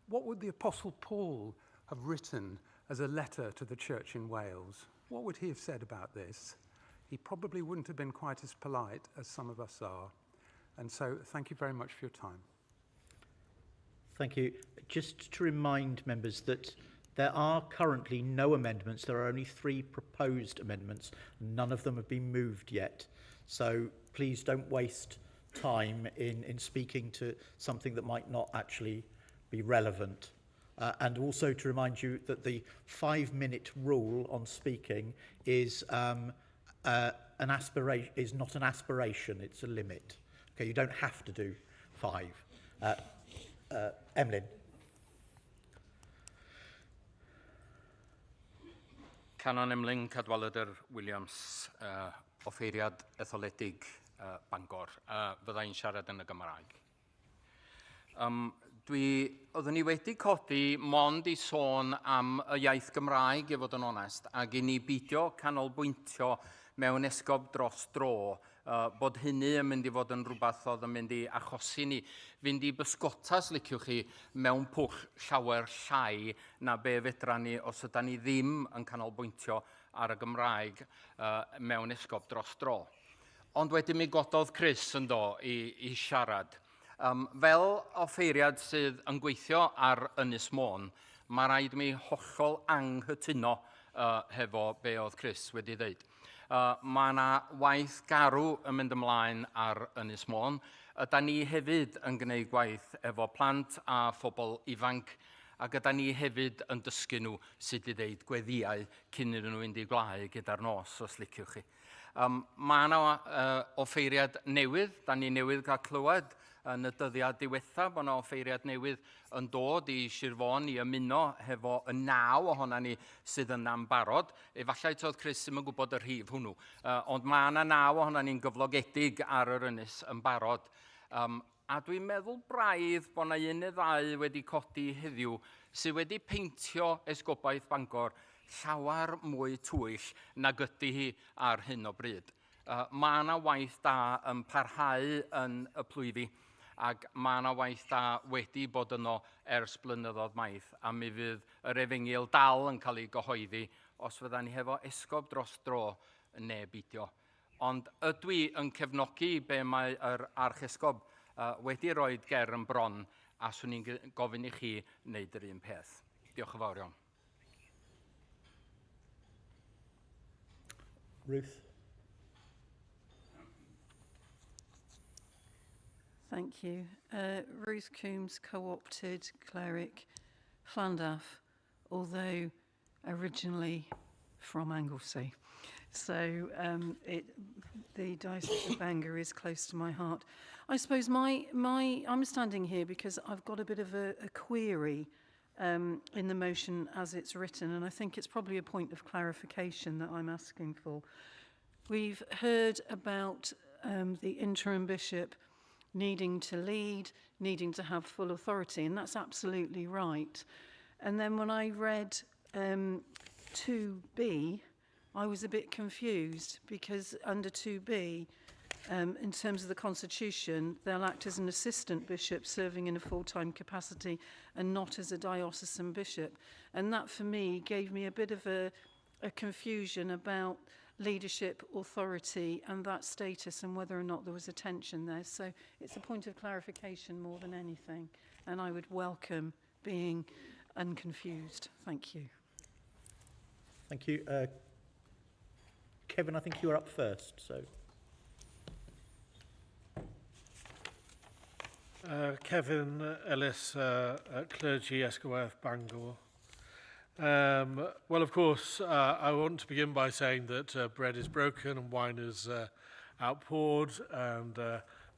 what would the Apostle Paul have written as a letter to the church in Wales? What would he have said about this? He probably wouldn't have been quite as polite as some of us are. And so thank you very much for your time. Thank you. Just to remind members that there are currently no amendments. There are only 3 proposed amendments. None of them have been moved yet. So please don't waste time in speaking to something that might not actually be relevant. And also to remind you that the 5-minute rule on speaking is not an aspiration, it's a limit. Okay, you don't have to do 5. Emlyn. Canon Emlyn Cadwaladr Williams, offeiriad etholedig Bangor. Fyddai'n siarad yn y Gymraeg. Oeddwn ni wedi codi mond i sôn am y iaith Gymraeg, i fod yn onest, ac i ni beidio canolbwyntio mewn esgob dros dro, bod hynny yn mynd i fod yn rhywbeth oedd yn mynd i achosi ni fynd i bysgotas, liciwch chi, mewn pwll llawer llai na be fedra ni os ydym ni ddim yn canolbwyntio ar y Gymraeg mewn esgob dros dro. Ond wedyn mi gododd Chris yn do i siarad. Fel offeiriad sydd yn gweithio ar Ynys Môn, mae rhaid mi hollol anghytuno hefo be oedd Chris wedi dweud. Mae yna waith garw yn mynd ymlaen ar Ynys Môn. Yda ni hefyd yn gwneud gwaith efo plant a phobl ifanc, ac yda ni hefyd yn dysgu nhw sut i ddeud gweddiau cyn iddyn nhw fynd i gwlau gyda'r nos, os liciwch chi. Mae yna offeiriad newydd, da ni newydd cael clywed yn y dyddiad diwetha bod yna offeiriad newydd yn dod i Sir Fôn i ymuno hefo y 9 ohona ni sydd yna'n barod. Efallai toedd Chris ddim yn gwybod y rhif hwnnw, ond mae yna 9 ohona ni'n gyflogedig ar yr ynys yn barod. A dwi'n meddwl braidd bod yna un neu ddau wedi codi heddiw sydd wedi peintio esgobaeth Bangor llawer mwy twyll nag ydy hi ar hyn o bryd. Mae yna waith da yn parhau yn y plwyddi, ac mae yna waith da wedi bod yno ers blynyddoedd maith, a mi fydd yr efengyl dal yn cael ei gyhoeddi os fydda ni hefo esgob dros dro neu beidio. Ond ydw i yn cefnogi be mae yr archesgob wedi rhoi ger yn bron, a swn i'n gofyn i chi wneud yr un peth. Diolch yn fawr iawn. Ruth? Thank you. Ruth Coombs, co-opted cleric, Llandaff, although originally from Anglesey. So the Diocese of Bangor is close to my heart. I suppose I'm standing here because I've got a bit of a query in the motion as it's written, and I think it's probably a point of clarification that I'm asking for. We've heard about the interim bishop needing to lead, needing to have full authority, and that's absolutely right. And then when I read 2B, I was a bit confused, because under 2B, in terms of the Constitution, they'll act as an assistant bishop serving in a full-time capacity and not as a diocesan bishop. And that, for me, gave me a bit of a confusion about leadership, authority, and that status, and whether or not there was a tension there. So it's a point of clarification more than anything, and I would welcome being unconfused. Thank you. Thank you. Kevin, I think you were up first, so. Kevin Ellis, clergy, Eglwys Bangor. Well, of course, I want to begin by saying that bread is broken and wine is outpoured, and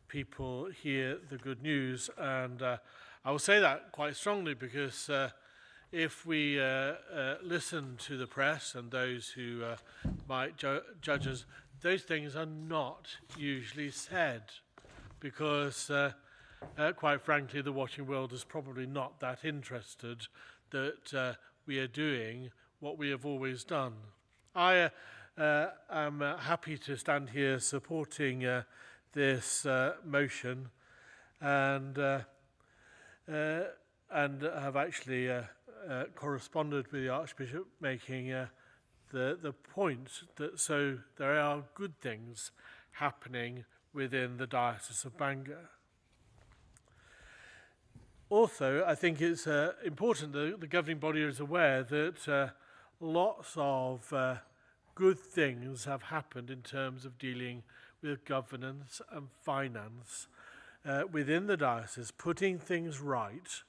people hear the good news. And I will say that quite strongly, because if we listen to the press and those who might judge us, those things are not usually said, because quite frankly, the watching world is probably not that interested that we are doing what we have always done. I am happy to stand here supporting this motion, and have actually corresponded with the Archbishop, making the point that so there are good things happening within the Diocese of Bangor. Also, I think it's important that the governing body is aware that lots of good things have happened in terms of dealing with governance and finance within the diocese, putting things right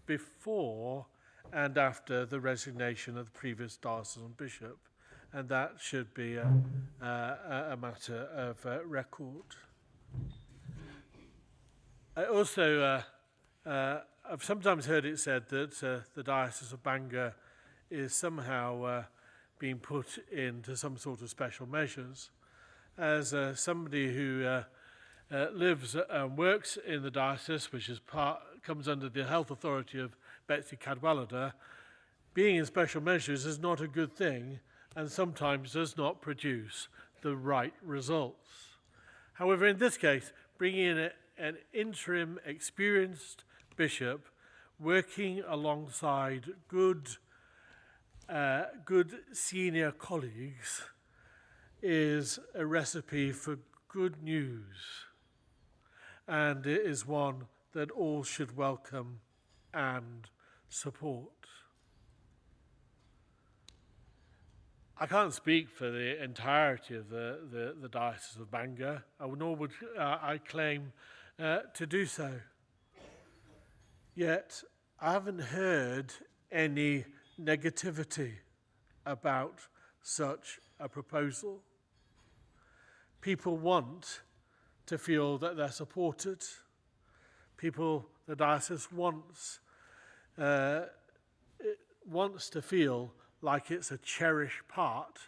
before and after the resignation of the previous diocesan bishop, and that should be a matter of record. I also I've sometimes heard it said that the Diocese of Bangor is somehow being put into some sort of special measures. As somebody who lives and works in the diocese, which is comes under the health authority of Betsy Cadwallader, being in special measures is not a good thing and sometimes does not produce the right results. However, in this case, bringing in an interim experienced bishop working alongside good senior colleagues is a recipe for good news, and it is one that all should welcome and support. I can't speak for the entirety of the Diocese of Bangor, nor would I claim to do so. Yet, I haven't heard any negativity about such a proposal. People want to feel that they're supported. The diocese wants to feel like it's a cherished part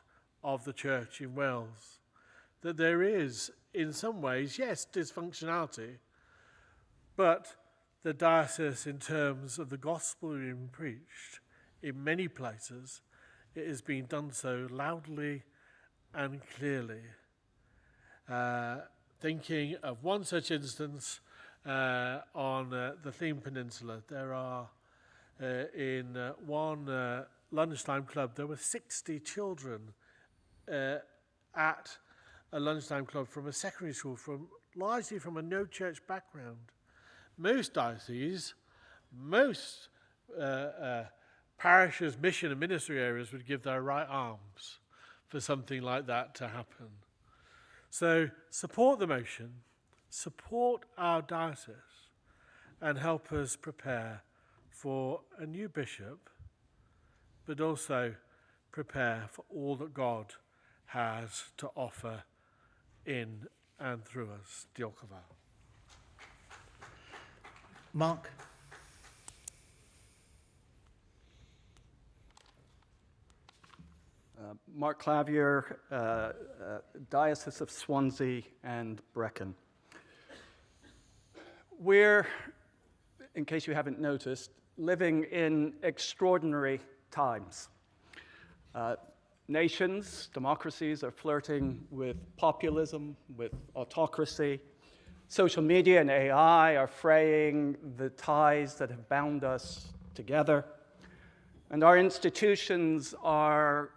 of the church in Wales. That there is, in some ways, yes, dysfunctionality, but the diocese, in terms of the gospel being preached, in many places, it is being done so loudly and clearly. Thinking of one such instance on the Theme Peninsula, there are in one lunchtime club, there were 60 children at a lunchtime club from a secondary school, largely from a no-church background. Most dioceses, most parishes, mission and ministry areas would give their right arms for something like that to happen. So support the motion, support our diocese, and help us prepare for a new bishop, but also prepare for all that God has to offer in and through us. Diolch yn fawr. Mark. Mark Clavier, Diocese of Swansea and Brecon. We're, in case you haven't noticed, living in extraordinary times. Nations, democracies are flirting with populism, with autocracy. Social media and AI are fraying the ties that have bound us together. And our institutions are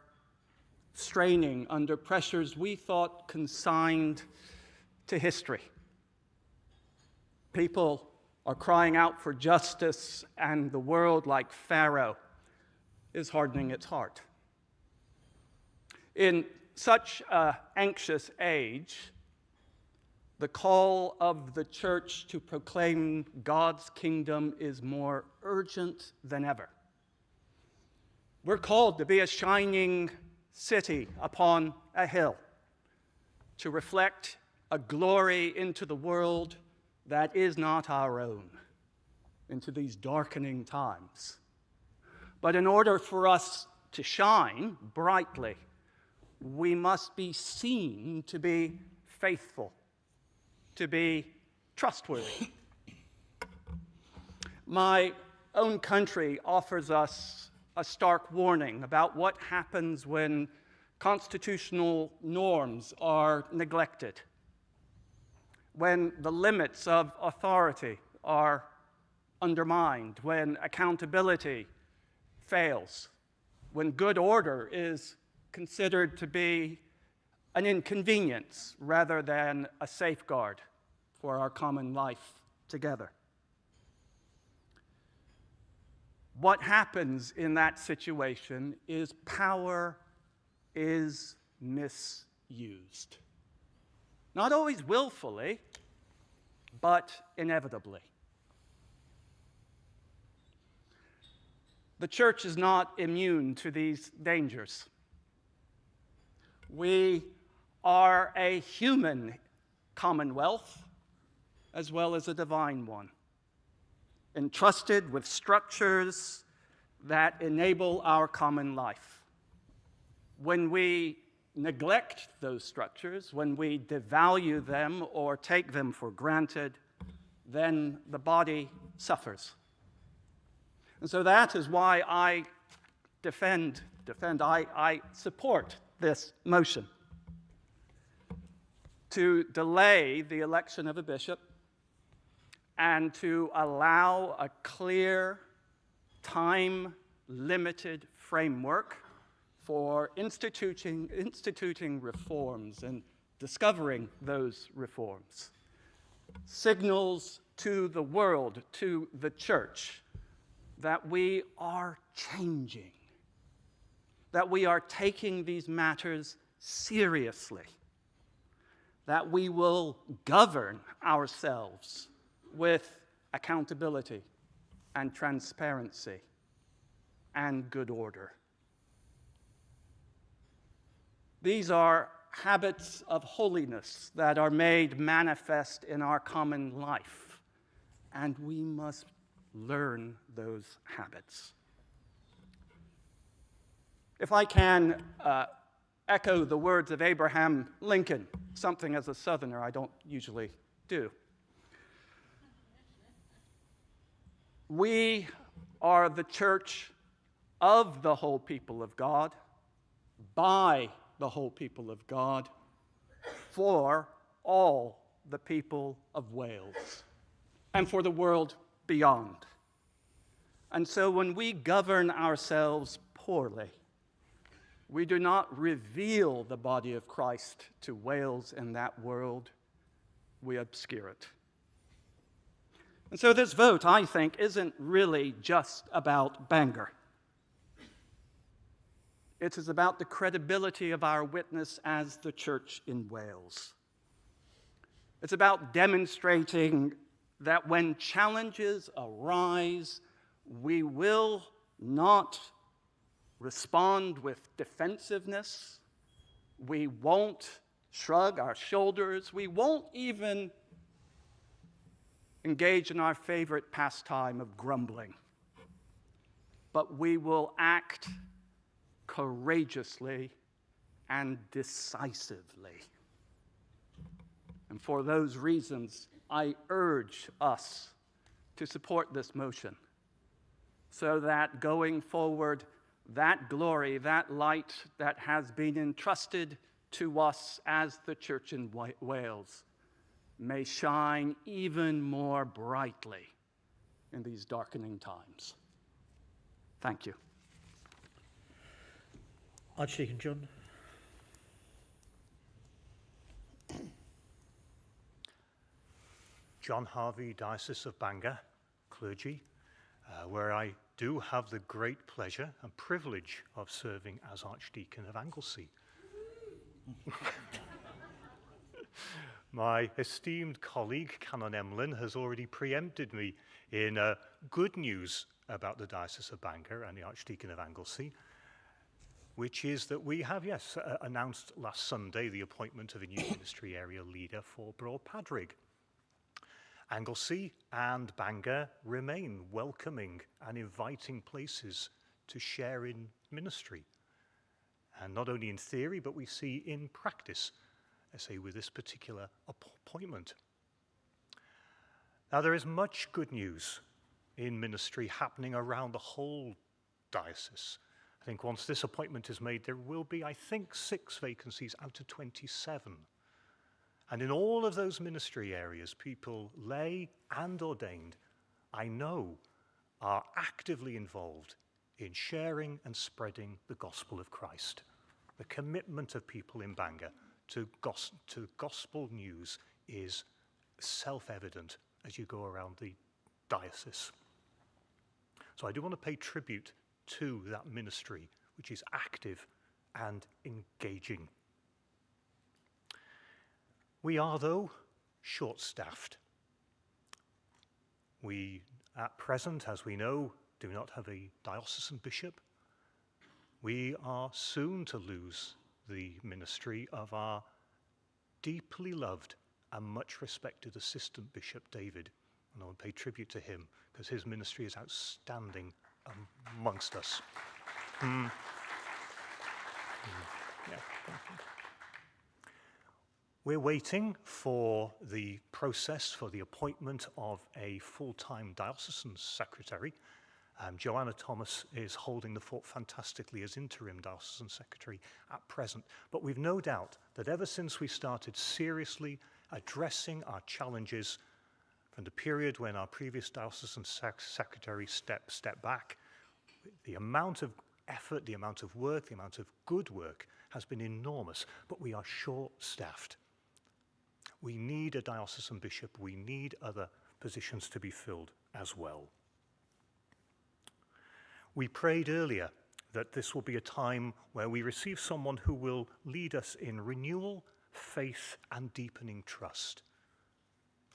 straining under pressures we thought consigned to history. People are crying out for justice, and the world, like Pharaoh, is hardening its heart. In such an anxious age, the call of the church to proclaim God's kingdom is more urgent than ever. We're called to be a shining city upon a hill, to reflect a glory into the world that is not our own, into these darkening times. But in order for us to shine brightly, we must be seen to be faithful, to be trustworthy. My own country offers us a stark warning about what happens when constitutional norms are neglected, when the limits of authority are undermined, when accountability fails, when good order is considered to be an inconvenience rather than a safeguard for our common life together. What happens in that situation is power is misused. Not always willfully, but inevitably. The church is not immune to these dangers. We are a human commonwealth as well as a divine one, entrusted with structures that enable our common life. When we neglect those structures, when we devalue them or take them for granted, then the body suffers. And so that is why I I support this motion to delay the election of a bishop and to allow a clear, time-limited framework for instituting reforms and discovering those reforms. Signals to the world, to the church, that we are changing, that we are taking these matters seriously, that we will govern ourselves with accountability and transparency and good order. These are habits of holiness that are made manifest in our common life, and we must learn those habits. If I can echo the words of Abraham Lincoln, something as a Southerner I don't usually do. We are the church of the whole people of God, by the whole people of God, for all the people of Wales, and for the world beyond. And so when we govern ourselves poorly, we do not reveal the body of Christ to Wales and that world, we obscure it. And so this vote, I think, isn't really just about Bangor. It is about the credibility of our witness as the church in Wales. It's about demonstrating that when challenges arise, we will not respond with defensiveness. We won't shrug our shoulders. We won't even engage in our favorite pastime of grumbling. But we will act courageously and decisively. And for those reasons, I urge us to support this motion so that going forward, that glory, that light that has been entrusted to us as the church in Wales may shine even more brightly in these darkening times. Thank you. Archdeacon John. John Harvey, Diocese of Bangor, clergy, where I do have the great pleasure and privilege of serving as Archdeacon of Anglesey. My esteemed colleague, Canon Emlyn, has already preempted me in good news about the Diocese of Bangor and the Archdeacon of Anglesey, which is that we have, announced last Sunday the appointment of a new ministry area leader for Broad Padrig. Anglesey and Bangor remain welcoming and inviting places to share in ministry. And not only in theory, but we see in practice, I say, with this particular appointment. Now, there is much good news in ministry happening around the whole diocese. I think once this appointment is made, there will be, 6 vacancies out of 27. And in all of those ministry areas, people, lay and ordained, I know, are actively involved in sharing and spreading the gospel of Christ. The commitment of people in Bangor to gospel news is self-evident as you go around the diocese. So I do want to pay tribute to that ministry, which is active and engaging. We are, though, short-staffed. We, at present, as we know, do not have a diocesan bishop. We are soon to lose the ministry of our deeply loved and much respected Assistant Bishop David. And I want to pay tribute to him because his ministry is outstanding amongst us. Yeah. We're waiting for the process for the appointment of a full-time diocesan secretary. Joanna Thomas is holding the fort fantastically as interim diocesan secretary at present. But we've no doubt that ever since we started seriously addressing our challenges from the period when our previous diocesan secretary stepped back, the amount of effort, the amount of work, the amount of good work has been enormous, but we are short-staffed. We need a diocesan bishop. We need other positions to be filled as well. We prayed earlier that this will be a time where we receive someone who will lead us in renewal, faith, and deepening trust.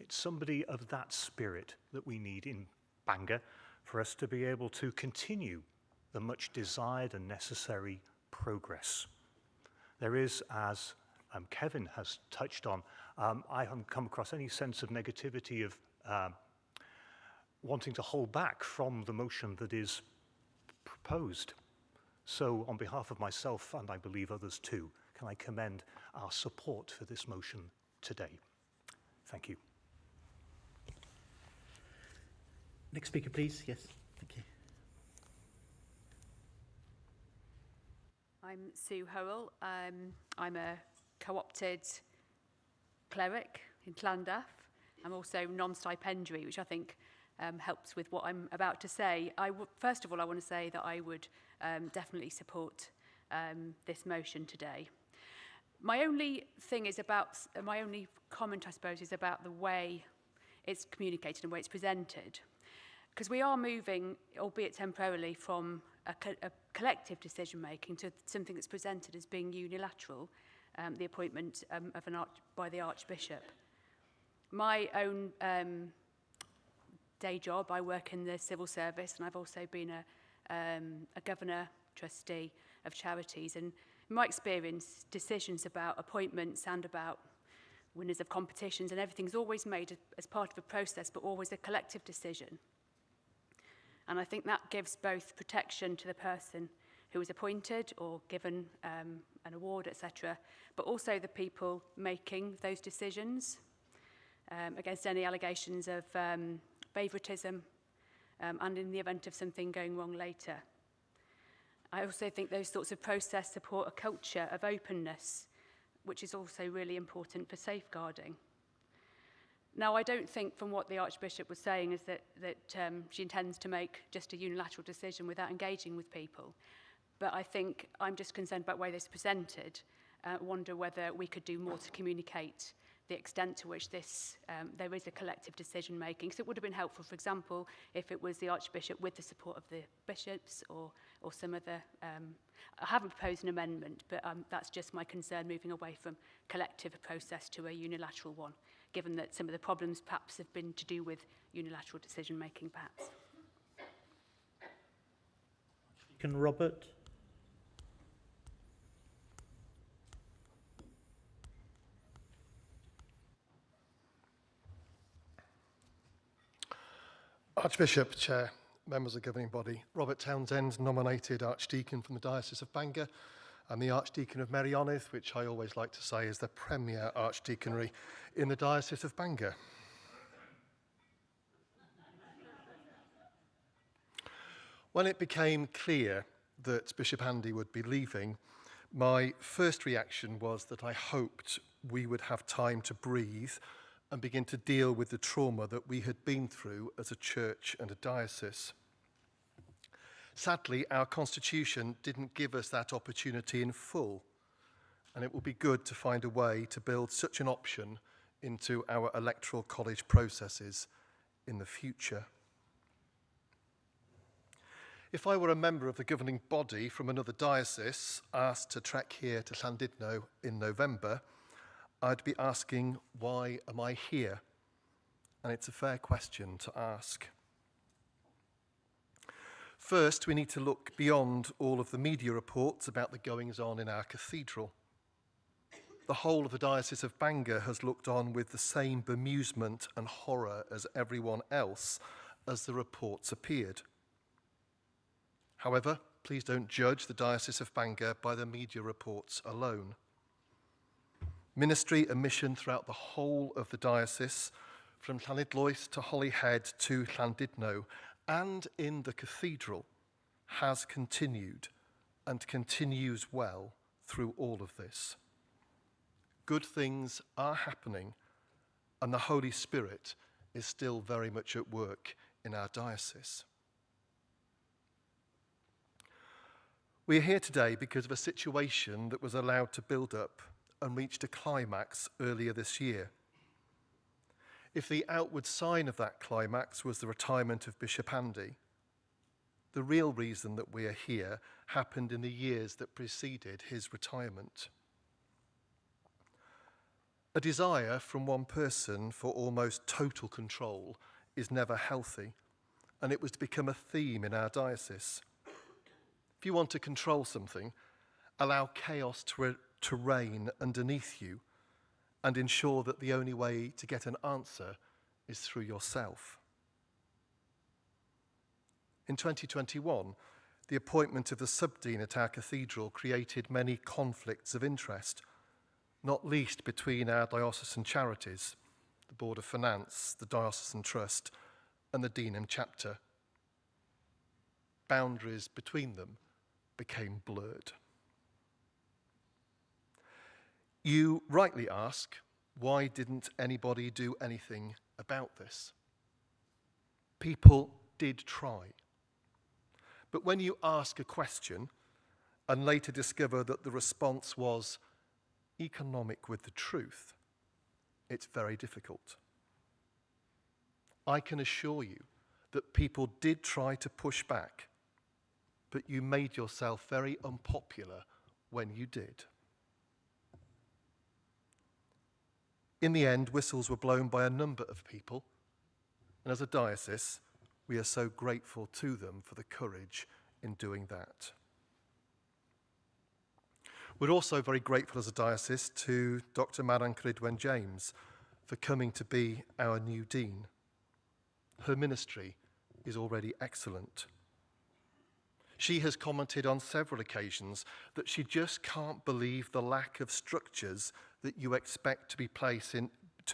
It's somebody of that spirit that we need in Bangor for us to be able to continue the much desired and necessary progress. There is, as Kevin has touched on, I haven't come across any sense of negativity of wanting to hold back from the motion that is proposed. So on behalf of myself, and I believe others too, can I commend our support for this motion today. Thank you. Next speaker, please. Yes, thank you. I'm Sue Howell. I'm a co-opted cleric in Llandaff. I'm also non-stipendiary, which I think helps with what I'm about to say. First of all, I want to say that I would definitely support this motion today. My only comment, I suppose, is about the way it's communicated and the way it's presented. Because we are moving, albeit temporarily, from a collective decision-making to something that's presented as being unilateral, the appointment by the Archbishop. My own day job, I work in the civil service, and I've also been a governor, trustee of charities. And in my experience, decisions about appointments and about winners of competitions and everything's always made as part of a process, but always a collective decision. And I think that gives both protection to the person who is appointed or given an award, etc., but also the people making those decisions against any allegations of favouritism and in the event of something going wrong later. I also think those sorts of process support a culture of openness, which is also really important for safeguarding. Now, I don't think from what the Archbishop was saying is that she intends to make just a unilateral decision without engaging with people. But I think I'm just concerned about the way this is presented. Wonder whether we could do more to communicate the extent to which there is a collective decision-making. So it would have been helpful, for example, if it was the Archbishop with the support of the bishops or some other... I haven't proposed an amendment, but that's just my concern, moving away from collective process to a unilateral one, given that some of the problems perhaps have been to do with unilateral decision-making, perhaps. Can Robert? Archbishop, Chair, members of the governing body, Robert Townsend, nominated Archdeacon from the Diocese of Bangor, and the Archdeacon of Meirionydd, which I always like to say is the premier archdeaconry in the Diocese of Bangor. When it became clear that Bishop Andy would be leaving, my first reaction was that I hoped we would have time to breathe and begin to deal with the trauma that we had been through as a church and a diocese. Sadly, our constitution didn't give us that opportunity in full, and it will be good to find a way to build such an option into our electoral college processes in the future. If I were a member of the governing body from another diocese asked to trek here to Llandudno in November, I'd be asking, why am I here? And it's a fair question to ask. First, we need to look beyond all of the media reports about the goings-on in our cathedral. The whole of the Diocese of Bangor has looked on with the same bemusement and horror as everyone else as the reports appeared. However, please don't judge the Diocese of Bangor by the media reports alone. ministry and mission throughout the whole of the diocese, from Llywodraethol to Holyhead to Llandudno, and in the cathedral, has continued and continues well through all of this. Good things are happening, and the Holy Spirit is still very much at work in our diocese. We are here today because of a situation that was allowed to build up and reached a climax earlier this year. If the outward sign of that climax was the retirement of Bishop Andy, the real reason that we are here happened in the years that preceded his retirement. A desire from one person for almost total control is never healthy, and it was to become a theme in our diocese. If you want to control something, allow chaos to reign underneath you and ensure that the only way to get an answer is through yourself. In 2021, the appointment of the subdean at our cathedral created many conflicts of interest, not least between our diocesan charities, the Board of Finance, the Diocesan Trust, and the Deanham chapter. Boundaries between them became blurred. You rightly ask, why didn't anybody do anything about this? People did try. But when you ask a question and later discover that the response was economic with the truth, it's very difficult. I can assure you that people did try to push back, but you made yourself very unpopular when you did. In the end, whistles were blown by a number of people, and as a diocese, we are so grateful to them for the courage in doing that. We're also very grateful as a diocese to Dr. Maran Cridwen James for coming to be our new dean. Her ministry is already excellent. She has commented on several occasions that she just can't believe the lack of structures that you expect to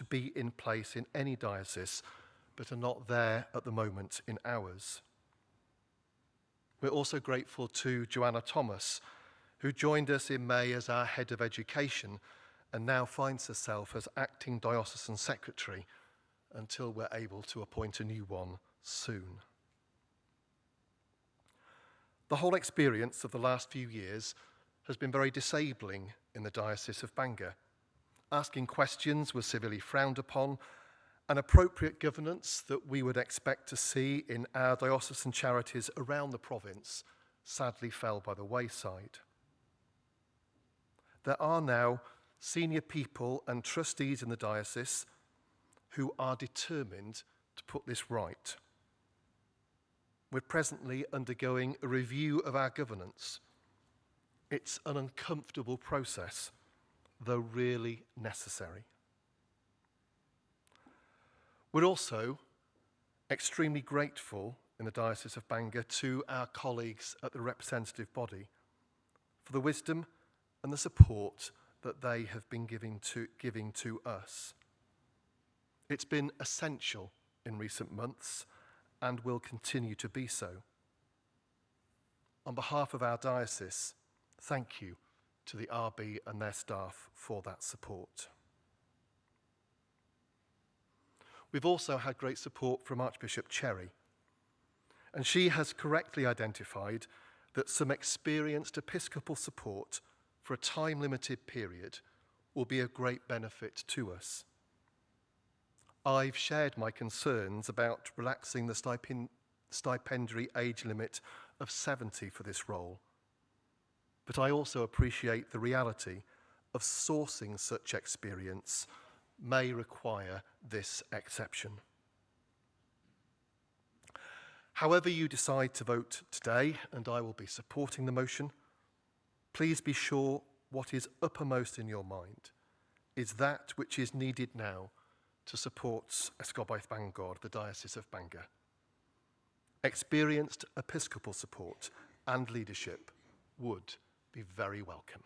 be in place in any diocese, but are not there at the moment in ours. We're also grateful to Joanna Thomas, who joined us in May as our head of education and now finds herself as acting diocesan secretary until we're able to appoint a new one soon. The whole experience of the last few years has been very disabling in the Diocese of Bangor. Asking questions was severely frowned upon, and appropriate governance that we would expect to see in our diocesan charities around the province sadly fell by the wayside. There are now senior people and trustees in the diocese who are determined to put this right. We're presently undergoing a review of our governance. It's an uncomfortable process, though really necessary. We're also extremely grateful in the Diocese of Bangor to our colleagues at the representative body for the wisdom and the support that they have been giving to us. It's been essential in recent months and will continue to be so. On behalf of our diocese, thank you to the RB and their staff for that support. We've also had great support from Archbishop Cherry, and she has correctly identified that some experienced episcopal support for a time-limited period will be of great benefit to us. I've shared my concerns about relaxing the stipendiary age limit of 70 for this role, but I also appreciate the reality of sourcing such experience may require this exception. However you decide to vote today, and I will be supporting the motion, please be sure what is uppermost in your mind is that which is needed now to support Esgobaeth Bangor, the Diocese of Bangor. Experienced episcopal support and leadership would be very welcome.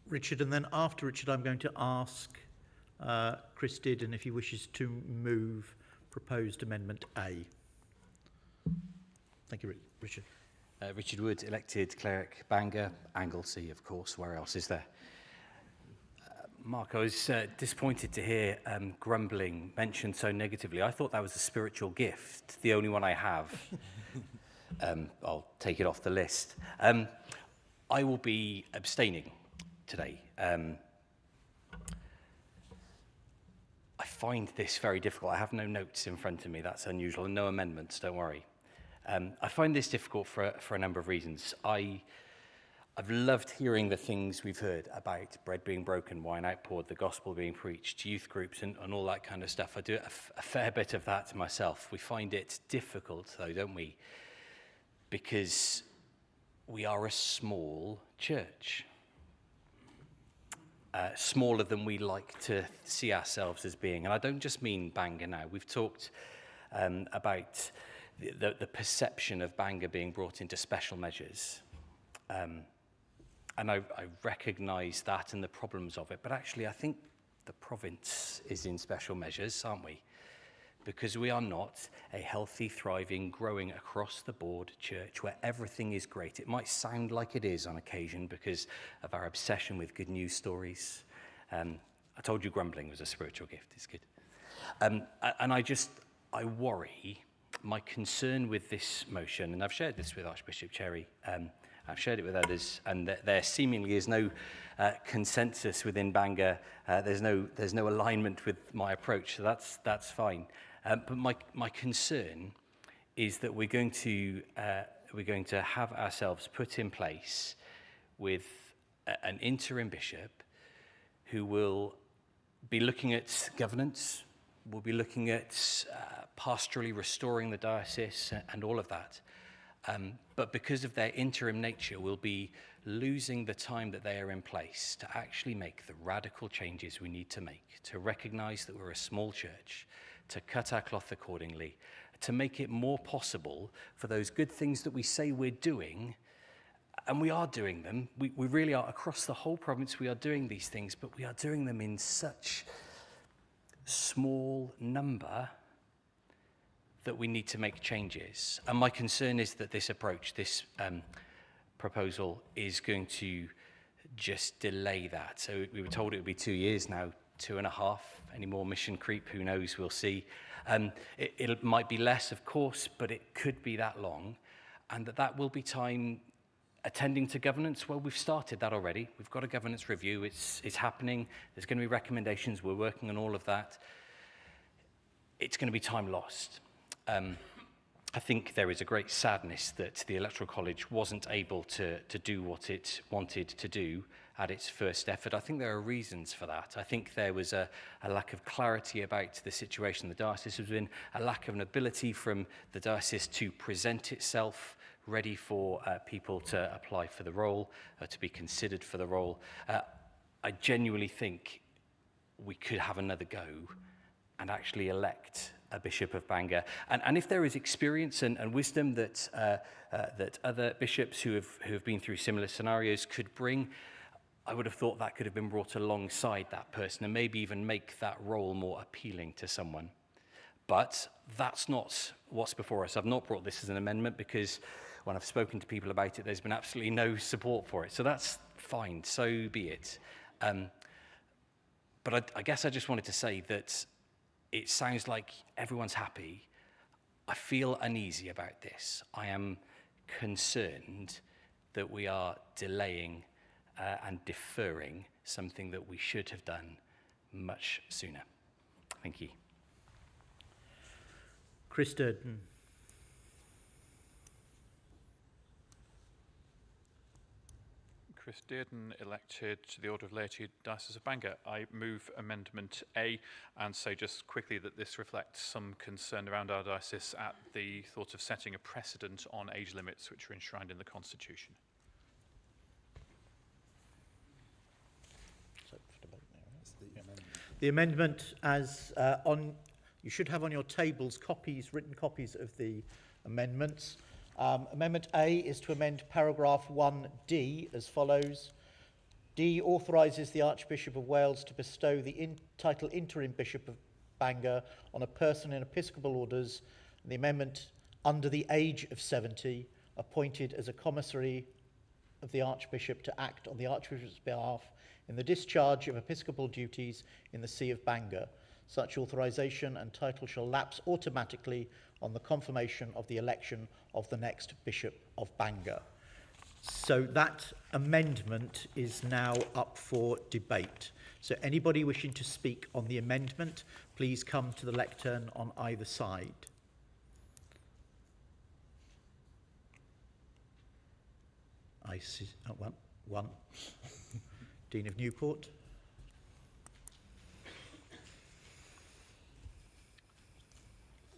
Richard, and then after Richard, I'm going to ask Chris Dearden if he wishes to move proposed Amendment A. Thank you, Richard. Richard Wood, elected cleric, Bangor, Anglesey, of course. Where else is there? Mark, I was disappointed to hear grumbling mentioned so negatively. I thought that was a spiritual gift, the only one I have. I'll take it off the list. I will be abstaining today. I find this very difficult. I have no notes in front of me. That's unusual, and no amendments, don't worry. I find this difficult for a number of reasons. I've loved hearing the things we've heard about bread being broken, wine outpoured, the gospel being preached, youth groups and all that kind of stuff. I do a fair bit of that myself. We find it difficult, though, don't we? Because we are a small church. Smaller than we like to see ourselves as being. And I don't just mean Bangor now. We've talked about the perception of Bangor being brought into special measures. And I recognise that and the problems of it. But actually, I think the province is in special measures, aren't we? Because we are not a healthy, thriving, growing across-the-board church where everything is great. It might sound like it is on occasion because of our obsession with good news stories. I told you grumbling was a spiritual gift. It's good. And I worry, my concern with this motion, and I've shared this with Archbishop Cherry, I've shared it with others, and there seemingly is no consensus within Bangor. There's no alignment with my approach, so that's fine. But my concern is that we're going to have ourselves put in place with an interim bishop who will be looking at governance, will be looking at pastorally restoring the diocese and all of that. But because of their interim nature, we'll be losing the time that they are in place to actually make the radical changes we need to make, to recognise that we're a small church, to cut our cloth accordingly, to make it more possible for those good things that we say we're doing, and we are doing them. We really are. Across the whole province, we are doing these things, but we are doing them in such small number that we need to make changes. And my concern is that this approach, this proposal, is going to just delay that. So we were told it would be 2 years now, 2.5. Any more mission creep, who knows, we'll see. It might be less, of course, but it could be that long. And that will be time attending to governance. Well, we've started that already. We've got a governance review. It's happening. There's going to be recommendations. We're working on all of that. It's going to be time lost. I think there is a great sadness that the Electoral College wasn't able to do what it wanted to do at its first effort. I think there are reasons for that. I think there was a lack of clarity about the situation the diocese was in, a lack of an ability from the diocese to present itself ready for people to apply for the role, to be considered for the role. I genuinely think we could have another go and actually elect a Bishop of Bangor. And if there is experience and wisdom that other bishops who have been through similar scenarios could bring, I would have thought that could have been brought alongside that person and maybe even make that role more appealing to someone. But that's not what's before us. I've not brought this as an amendment because when I've spoken to people about it, there's been absolutely no support for it. So that's fine, so be it. But I guess I just wanted to say that it sounds like everyone's happy. I feel uneasy about this. I am concerned that we are delaying and deferring something that we should have done much sooner. Thank you. Chris Dearden. Chris Dearden, elected to the Order of Laity, Diocese of Bangor. I move Amendment A and say just quickly that this reflects some concern around our diocese at the thought of setting a precedent on age limits which are enshrined in the Constitution. The amendment as you should have on your tables written copies of the amendments. Amendment A is to amend paragraph 1D as follows. D, authorises the Archbishop of Wales to bestow the title Interim Bishop of Bangor on a person in episcopal orders, and the amendment under the age of 70, appointed as a commissary of the Archbishop to act on the Archbishop's behalf in the discharge of episcopal duties in the See of Bangor. Such authorisation and title shall lapse automatically on the confirmation of the election of the next Bishop of Bangor. So that amendment is now up for debate. So anybody wishing to speak on the amendment, please come to the lectern on either side. I see one. Dean of Newport.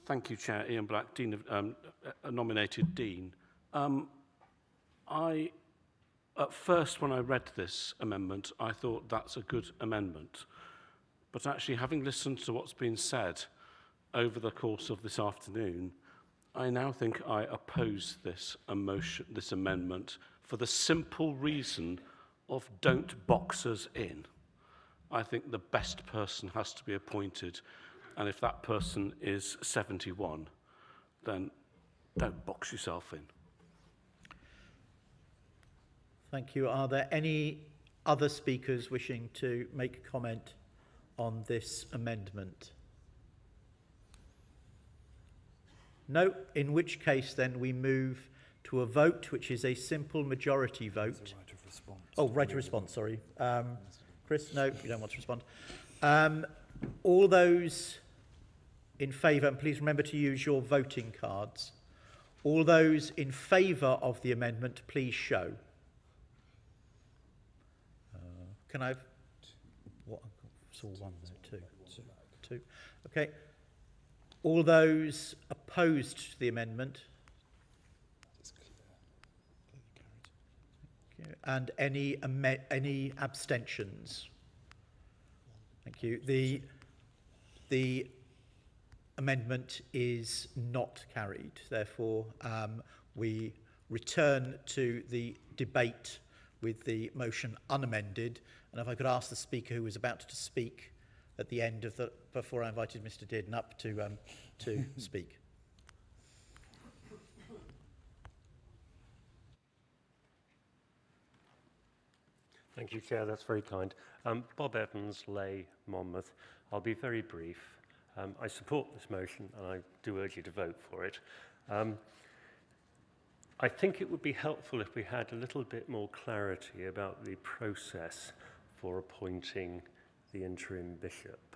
Thank you, Chair. Ian Black, Dean of, nominated Dean. At first, when I read this amendment, I thought that's a good amendment. But actually, having listened to what's been said over the course of this afternoon, I now think I oppose this amendment for the simple reason of don't box us in. I think the best person has to be appointed, and if that person is 71, then don't box yourself in. Thank you. Are there any other speakers wishing to make a comment on this amendment? No, in which case then we move to a vote, which is a simple majority vote. There's a right of response. Oh, right of response, sorry. Chris, no, you don't want to respond. All those in favour, and please remember to use your voting cards. All those in favour of the amendment, please show. Can I have, what, I saw one there, two. Okay. All those opposed to the amendment? And any abstentions? Thank you. The amendment is not carried. Therefore, we return to the debate with the motion unamended. And if I could ask the speaker who was about to speak at the end of the, before I invited Mr. Dearden up to speak. Thank you, Chair. That's very kind. Bob Evans, Lay, Monmouth. I'll be very brief. I support this motion, and I do urge you to vote for it. I think it would be helpful if we had a little bit more clarity about the process for appointing the interim bishop.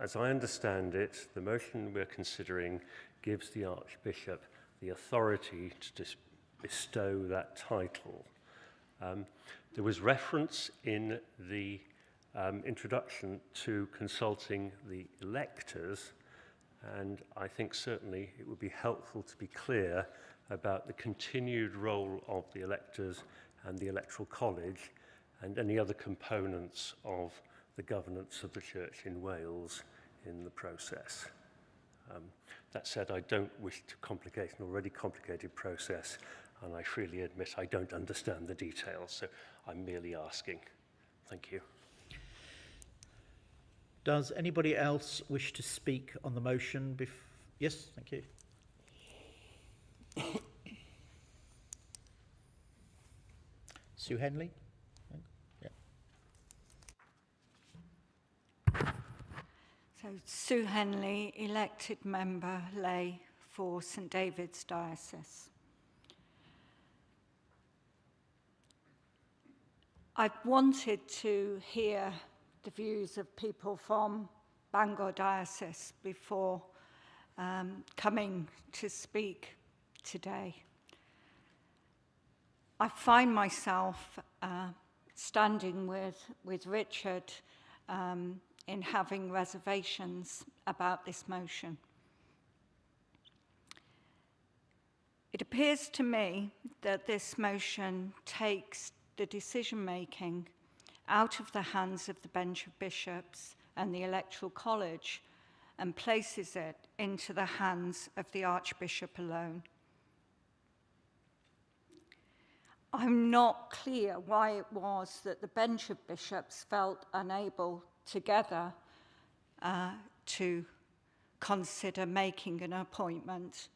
As I understand it, the motion we're considering gives the Archbishop the authority to bestow that title. There was reference in the introduction to consulting the electors, and I think certainly it would be helpful to be clear about the continued role of the electors and the electoral college and any other components of the governance of the Church in Wales in the process. That said, I don't wish to complicate an already complicated process, and I freely admit I don't understand the details, so I'm merely asking. Thank you. Does anybody else wish to speak on the motion? Yes, thank you. Sue Henley? Yeah. So, Sue Henley, elected member, lay for St David's Diocese. I've wanted to hear the views of people from Bangor Diocese before coming to speak today. I find myself standing with Richard in having reservations about this motion. It appears to me that this motion takes the decision-making out of the hands of the bench of bishops and the electoral college and places it into the hands of the Archbishop alone. I'm not clear why it was that the bench of bishops felt unable together to consider making an appointment,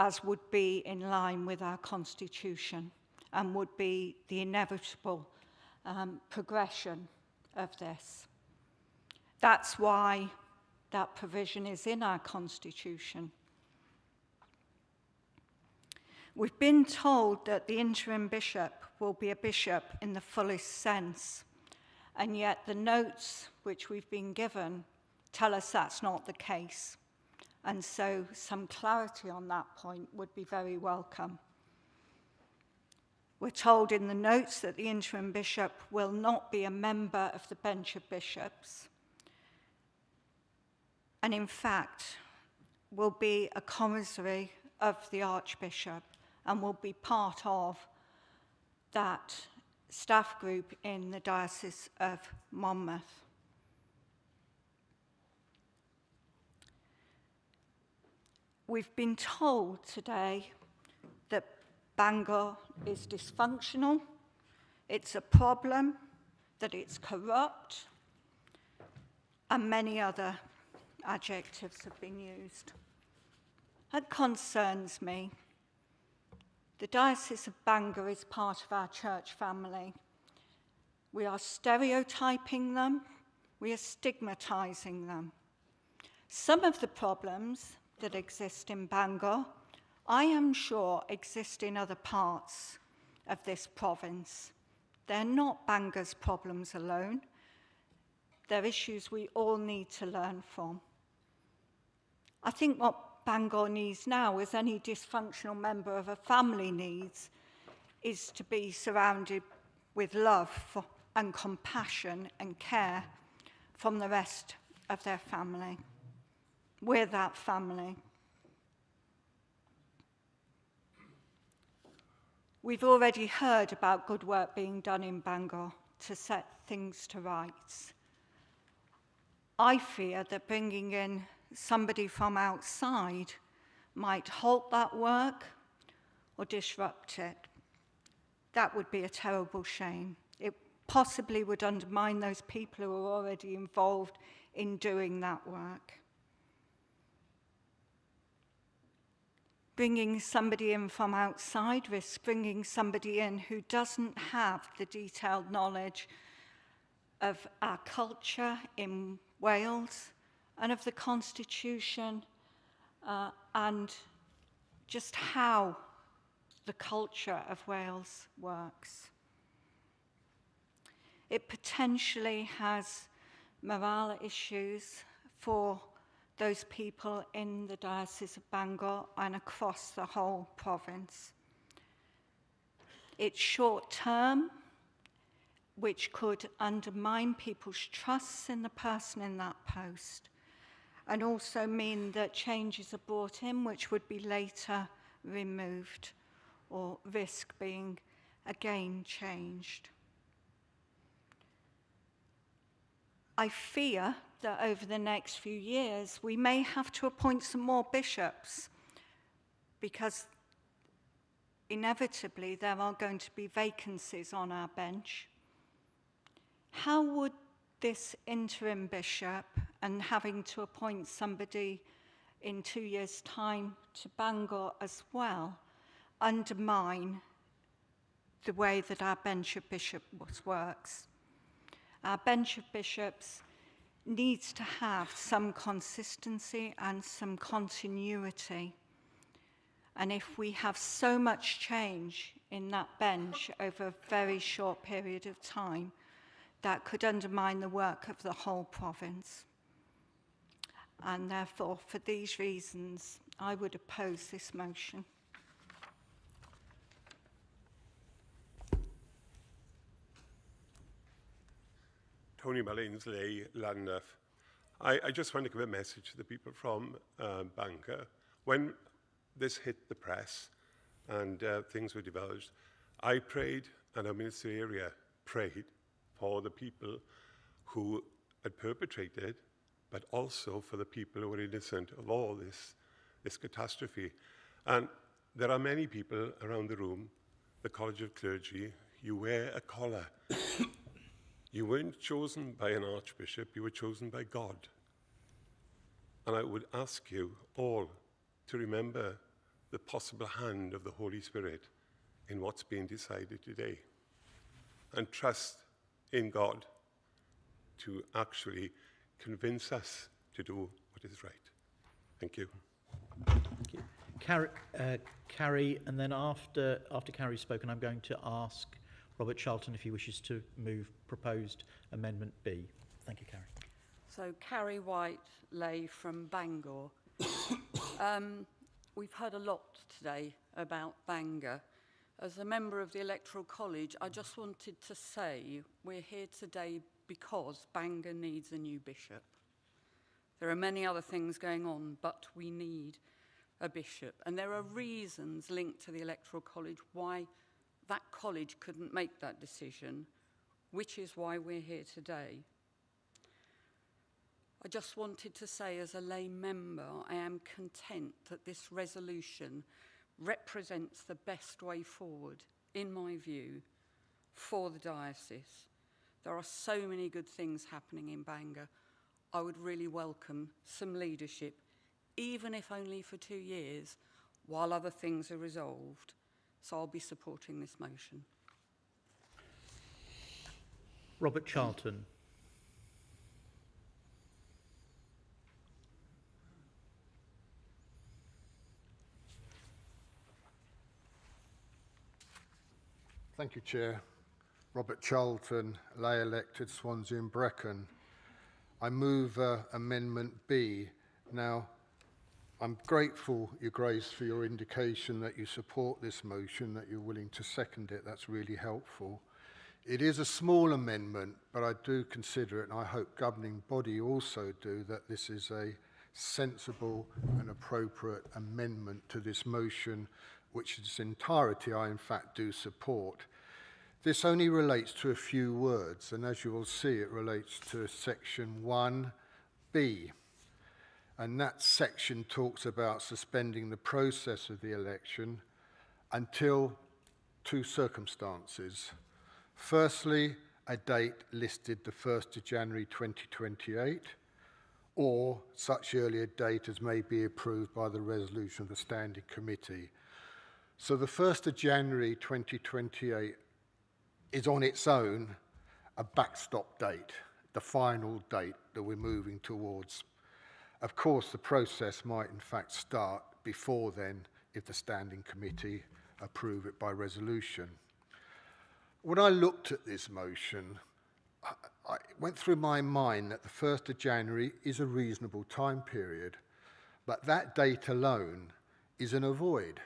as would be in line with our constitution and would be the inevitable progression of this. That's why that provision is in our constitution. We've been told that the interim bishop will be a bishop in the fullest sense, and yet the notes which we've been given tell us that's not the case. And so some clarity on that point would be very welcome. We're told in the notes that the interim bishop will not be a member of the bench of bishops, and in fact will be a commissary of the archbishop and will be part of that staff group in the Diocese of Monmouth. We've been told today that Bangor is dysfunctional, it's a problem, that it's corrupt, and many other adjectives have been used. That concerns me. The Diocese of Bangor is part of our church family. We are stereotyping them, we are stigmatizing them. Some of the problems that exist in Bangor, I am sure exist in other parts of this province. They're not Bangor's problems alone. They're issues we all need to learn from. I think what Bangor needs now, as any dysfunctional member of a family needs, is to be surrounded with love and compassion and care from the rest of their family. We're that family. We've already heard about good work being done in Bangor to set things to rights. I fear that bringing in somebody from outside might halt that work or disrupt it. That would be a terrible shame. It possibly would undermine those people who are already involved in doing that work. Bringing somebody in from outside risks bringing somebody in who doesn't have the detailed knowledge of our culture in Wales and of the Constitution and just how the culture of Wales works. It potentially has morale issues for those people in the Diocese of Bangor and across the whole province. It's short-term, which could undermine people's trust in the person in that post, and also mean that changes are brought in which would be later removed or risk being again changed. I fear that over the next few years we may have to appoint some more bishops because inevitably there are going to be vacancies on our bench. How would this interim bishop and having to appoint somebody in 2 years' time to Bangor as well undermine the way that our bench of bishops works? Our bench of bishops needs to have some consistency and some continuity. And if we have so much change in that bench over a very short period of time, that could undermine the work of the whole province. And therefore, for these reasons, I would oppose this motion. Tony Mullins, Lay, Llandaff. I just want to give a message to the people from Bangor. When this hit the press and things were divulged, I prayed, and our ministry area prayed for the people who had perpetrated, but also for the people who were innocent of all this catastrophe. And there are many people around the room the College of Clergy, you wear a collar. You weren't chosen by an archbishop, you were chosen by God. And I would ask you all to remember the possible hand of the Holy Spirit in what's being decided today. And trust in God to actually convince us to do what is right. Thank you. Thank you. Carrie, and then after Carrie's spoken, I'm going to ask Robert Charlton if he wishes to move proposed Amendment B. Thank you, Carrie. So, Carrie White, lay from Bangor. We've heard a lot today about Bangor. As a member of the Electoral College, I just wanted to say we're here today because Bangor needs a new bishop. There are many other things going on, but we need a bishop. And there are reasons linked to the Electoral College why that college couldn't make that decision, which is why we're here today. I just wanted to say, as a lay member, I am content that this resolution represents the best way forward, in my view, for the diocese. There are so many good things happening in Bangor. I would really welcome some leadership, even if only for 2 years, while other things are resolved. So I'll be supporting this motion. Robert Charlton. Thank you, Chair. Robert Charlton, lay elected Swansea and Brecon. I move Amendment B. Now, I'm grateful, Your Grace, for your indication that you support this motion, that you're willing to second it. That's really helpful. It is a small amendment, but I do consider it, and I hope governing body also do, that this is a sensible and appropriate amendment to this motion, which in its entirety I in fact do support. This only relates to a few words, and as you will see, it relates to section 1B. And that section talks about suspending the process of the election until 2 circumstances. Firstly, a date listed the 1st of January 2028, or such earlier date as may be approved by the resolution of the Standing Committee. So the 1st of January 2028 is on its own a backstop date, the final date that we're moving towards. Of course, the process might in fact start before then if the Standing Committee approve it by resolution. When I looked at this motion, I went through my mind that the 1st of January is a reasonable time period, but that date alone is in a void.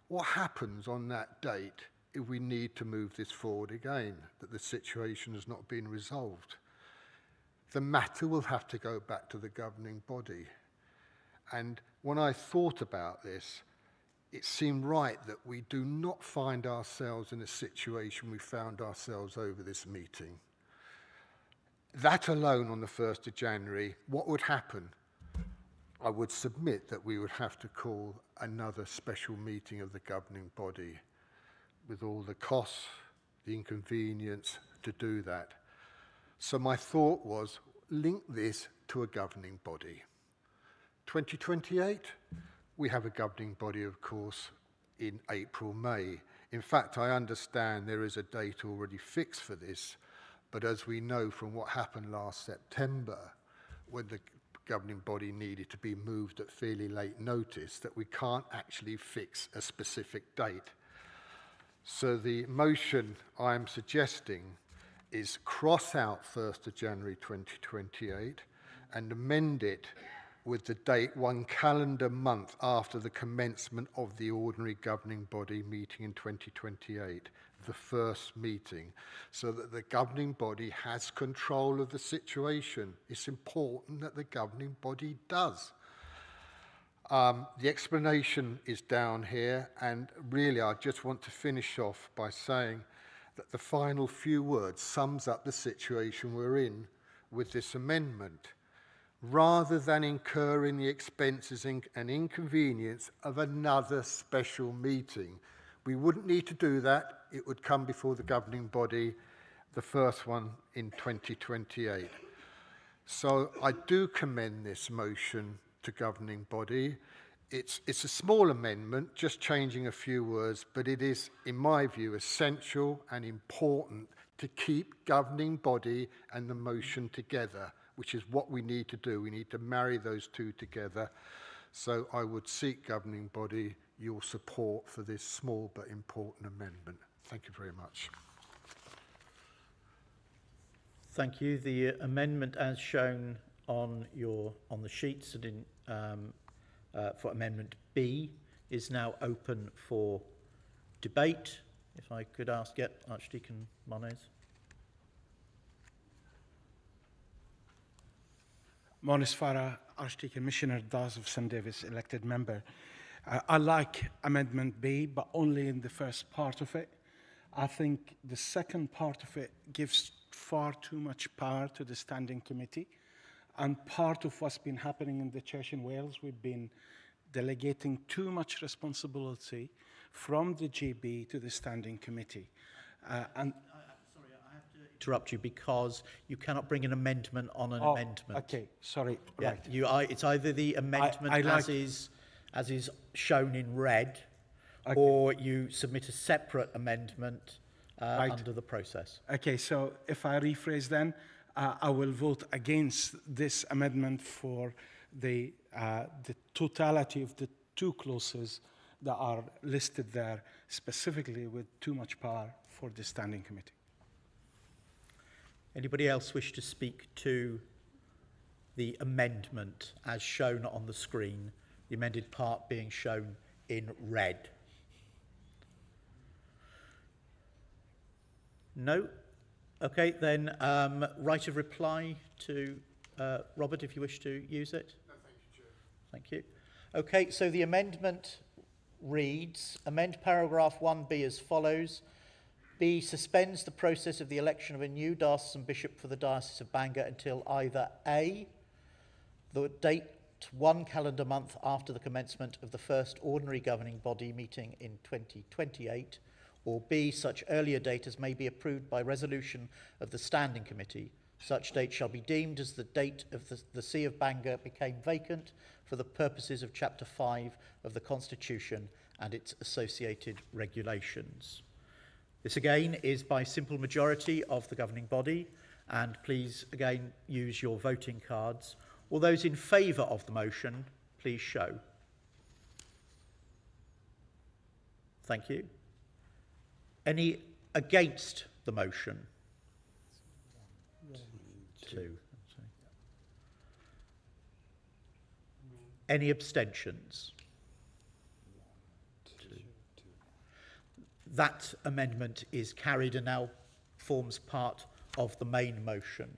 What happens on that date if we need to move this forward again, that the situation has not been resolved? The matter will have to go back to the governing body. And when I thought about this, it seemed right that we do not find ourselves in a situation we found ourselves over this meeting. That alone on the 1st of January, what would happen? I would submit that we would have to call another special meeting of the governing body with all the costs, the inconvenience to do that. So my thought was, link this to a governing body. 2028, we have a governing body, of course, in April, May. In fact, I understand there is a date already fixed for this, but as we know from what happened last September, when the governing body needed to be moved at fairly late notice, that we can't actually fix a specific date. So the motion I'm suggesting is cross out 1st of January 2028 and amend it with the date 1 calendar month after the commencement of the ordinary governing body meeting in 2028, the first meeting, so that the governing body has control of the situation. It's important that the governing body does. The explanation is down here, and really I just want to finish off by saying that the final few words sums up the situation we're in with this amendment. Rather than incurring the expenses and inconvenience of another special meeting, We wouldn't need to do that. It would come before the governing body, the first one in 2028. So I do commend this motion to governing body. It's a small amendment, just changing a few words, but it is, in my view, essential and important to keep governing body and the motion together, which is what we need to do. We need to marry those two together. So I would seek governing body your support for this small but important amendment. Thank you very much. Thank you. The amendment as shown on the sheets and in, for Amendment B is now open for debate. If I could ask, Archdeacon Moniz. Maurice Farah, Archdeacon Missioner Dawes of St David's, elected member. I like Amendment B, but only in the first part of it. I think the second part of it gives far too much power to the Standing Committee. And part of what's been happening in the Church in Wales, we've been delegating too much responsibility from the GB to the Standing Committee. Interrupt you because you cannot bring an amendment on an amendment. Okay, sorry. Yeah, right. It's either the amendment as is shown in red, okay, or you submit a separate amendment under the process. Okay, so if I rephrase then, I will vote against this amendment for the totality of the two clauses that are listed there, specifically with too much power for the Standing Committee. Anybody else wish to speak to the amendment as shown on the screen, the amended part being shown in red? No? Okay, then right of reply to Robert, if you wish to use it. No, thank you, Chair. Thank you. Okay, so the amendment reads, amend paragraph 1B as follows. B, suspends the process of the election of a new diocesan bishop for the Diocese of Bangor until either A, the date 1 calendar month after the commencement of the first ordinary governing body meeting in 2028, or B, such earlier date as may be approved by resolution of the Standing Committee. Such date shall be deemed as the date of the See of Bangor became vacant for the purposes of Chapter 5 of the Constitution and its associated regulations. This again is by simple majority of the governing body, and please again use your voting cards. All those in favour of the motion, please show. Thank you. Any against the motion? 2. Any abstentions? 2. That amendment is carried and now forms part of the main motion.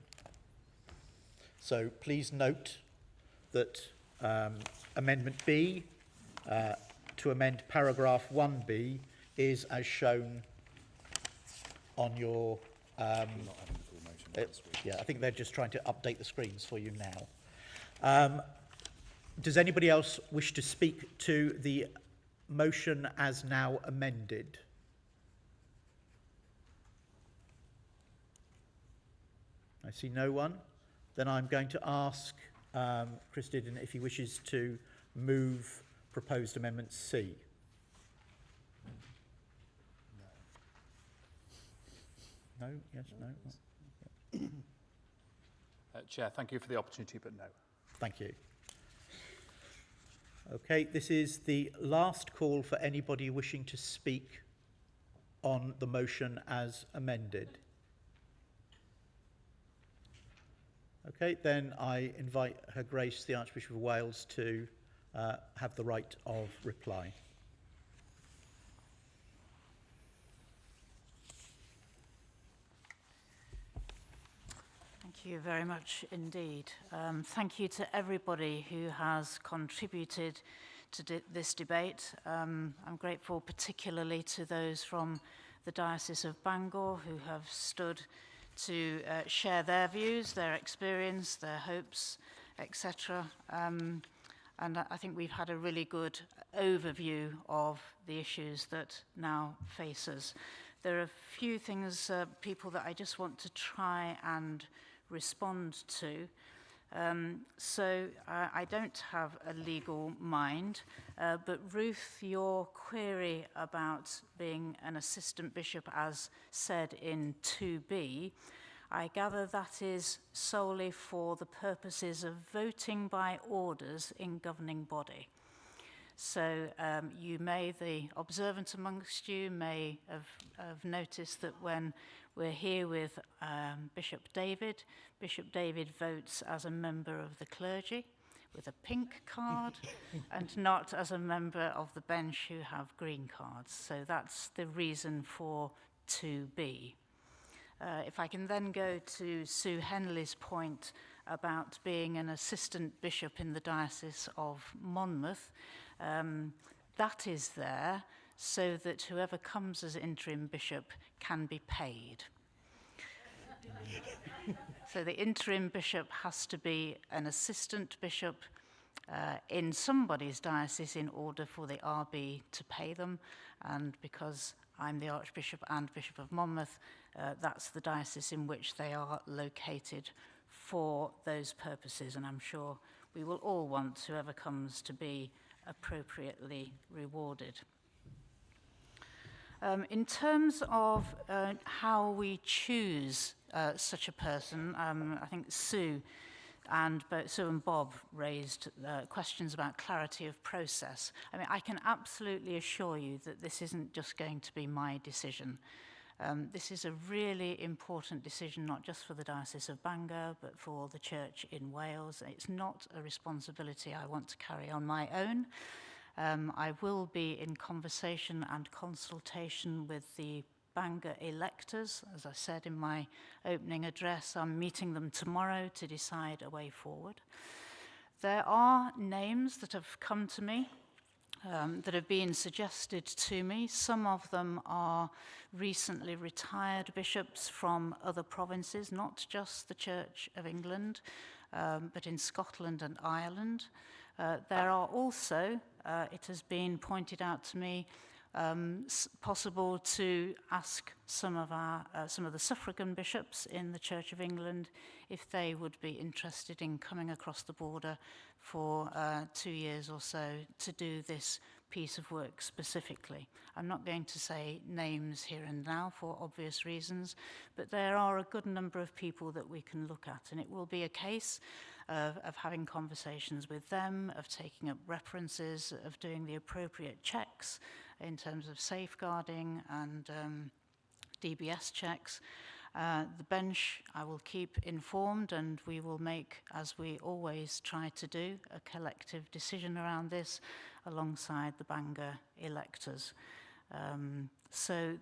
So please note that Amendment B to amend paragraph 1B is as shown on your... yeah, I think they're just trying to update the screens for you now. Does anybody else wish to speak to the motion as now amended? I see no one. Then I'm going to ask Chris Didden if he wishes to move proposed amendment C. No? Yes? No? Chair, thank you for the opportunity, but no. Thank you. Okay, this is the last call for anybody wishing to speak on the motion as amended. Okay, then I invite Her Grace the Archbishop of Wales to have the right of reply. Thank you very much indeed. Thank you to everybody who has contributed to this debate. I'm grateful particularly to those from the Diocese of Bangor who have stood to share their views, their experience, their hopes, etc. And I think we've had a really good overview of the issues that now face us. There are a few things, people that I just want to try and respond to. I don't have a legal mind, but Ruth, your query about being an assistant bishop as said in 2B, I gather that is solely for the purposes of voting by orders in governing body. So you may, the observant amongst you may have noticed that when we're here with Bishop David votes as a member of the clergy with a pink card and not as a member of the bench who have green cards. So that's the reason for 2B. If I can then go to Sue Henley's point about being an assistant bishop in the Diocese of Monmouth, that is there so that whoever comes as interim bishop can be paid. So the interim bishop has to be an assistant bishop in somebody's diocese in order for the RB to pay them, and because I'm the Archbishop and Bishop of Monmouth, that's the diocese in which they are located for those purposes, and I'm sure we will all want whoever comes to be appropriately rewarded. In terms of how we choose such a person, I think Sue and Bob raised questions about clarity of process. I mean, I can absolutely assure you that this isn't just going to be my decision. This is a really important decision, not just for the Diocese of Bangor, but for the Church in Wales. It's not a responsibility I want to carry on my own. I will be in conversation and consultation with the Bangor electors. As I said in my opening address, I'm meeting them tomorrow to decide a way forward. There are names that have come to me that have been suggested to me. Some of them are recently retired bishops from other provinces, not just the Church of England, but in Scotland and Ireland. There are also, it has been pointed out to me, possible to ask some of the suffragan bishops in the Church of England if they would be interested in coming across the border for 2 years or so to do this piece of work specifically. I'm not going to say names here and now for obvious reasons, but there are a good number of people that we can look at, and it will be a case of having conversations with them, of taking up references, of doing the appropriate checks in terms of safeguarding and DBS checks. The bench I will keep informed, and we will make, as we always try to do, a collective decision around this alongside the Bangor electors. So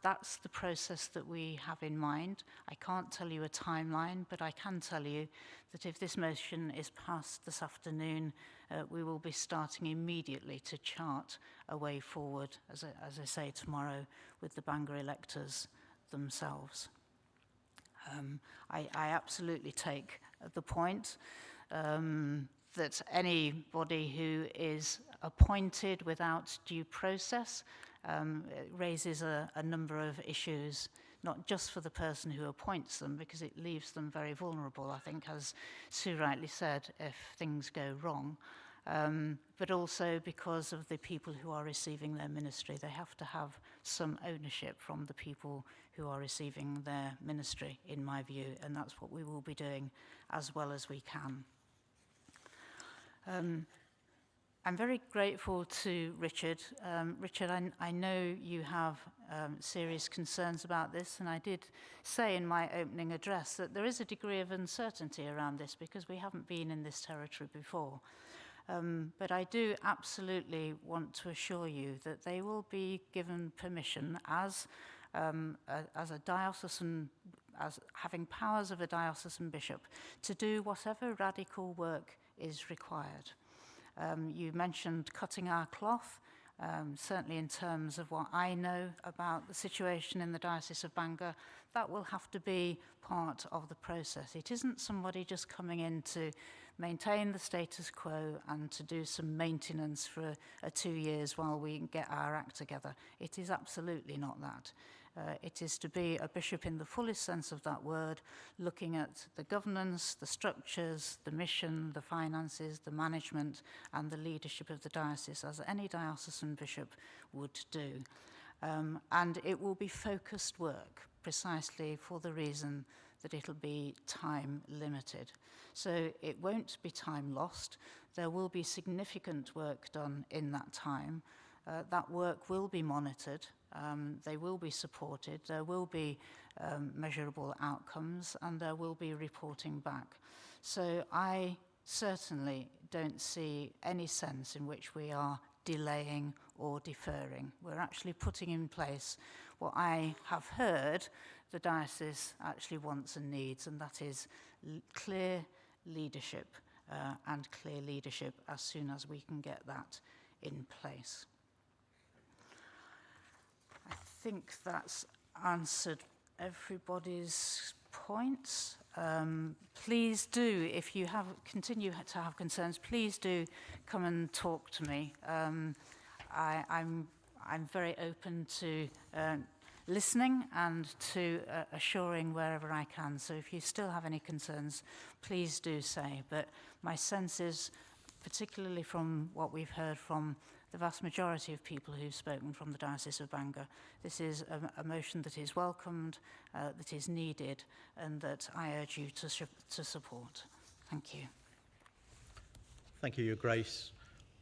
that's the process that we have in mind. I can't tell you a timeline, but I can tell you that if this motion is passed this afternoon, we will be starting immediately to chart a way forward, as I say, tomorrow with the Bangor electors themselves. I absolutely take the point that anybody who is appointed without due process raises a number of issues, not just for the person who appoints them, because it leaves them very vulnerable, I think, as Sue rightly said, if things go wrong, but also because of the people who are receiving their ministry. They have to have some ownership from the people who are receiving their ministry, in my view, and that's what we will be doing as well as we can. I'm very grateful to Richard. Richard, I know you have serious concerns about this, and I did say in my opening address that there is a degree of uncertainty around this because we haven't been in this territory before. But I do absolutely want to assure you that they will be given permission as a diocesan, as having powers of a diocesan bishop, to do whatever radical work is required. You mentioned cutting our cloth, certainly in terms of what I know about the situation in the Diocese of Bangor. That will have to be part of the process. It isn't somebody just coming in to maintain the status quo and to do some maintenance for 2 years while we get our act together. It is absolutely not that. It is to be a bishop in the fullest sense of that word, looking at the governance, the structures, the mission, the finances, the management, and the leadership of the diocese, as any diocesan bishop would do. And it will be focused work, precisely for the reason that it'll be time limited. So it won't be time lost. There will be significant work done in that time. That work will be monitored. They will be supported. There will be measurable outcomes, and there will be reporting back. So I certainly don't see any sense in which we are delaying or deferring. We're actually putting in place what I have heard the diocese actually wants and needs, and that is clear leadership, and clear leadership as soon as we can get that in place. I think that's answered everybody's points. Please do, if you continue to have concerns, please do come and talk to me. I'm very open to listening and to assuring wherever I can. So if you still have any concerns, please do say. But my sense is, particularly from what we've heard from the vast majority of people who've spoken from the Diocese of Bangor, this is a motion that is welcomed, that is needed, and that I urge you to support. Thank you. Thank you, Your Grace.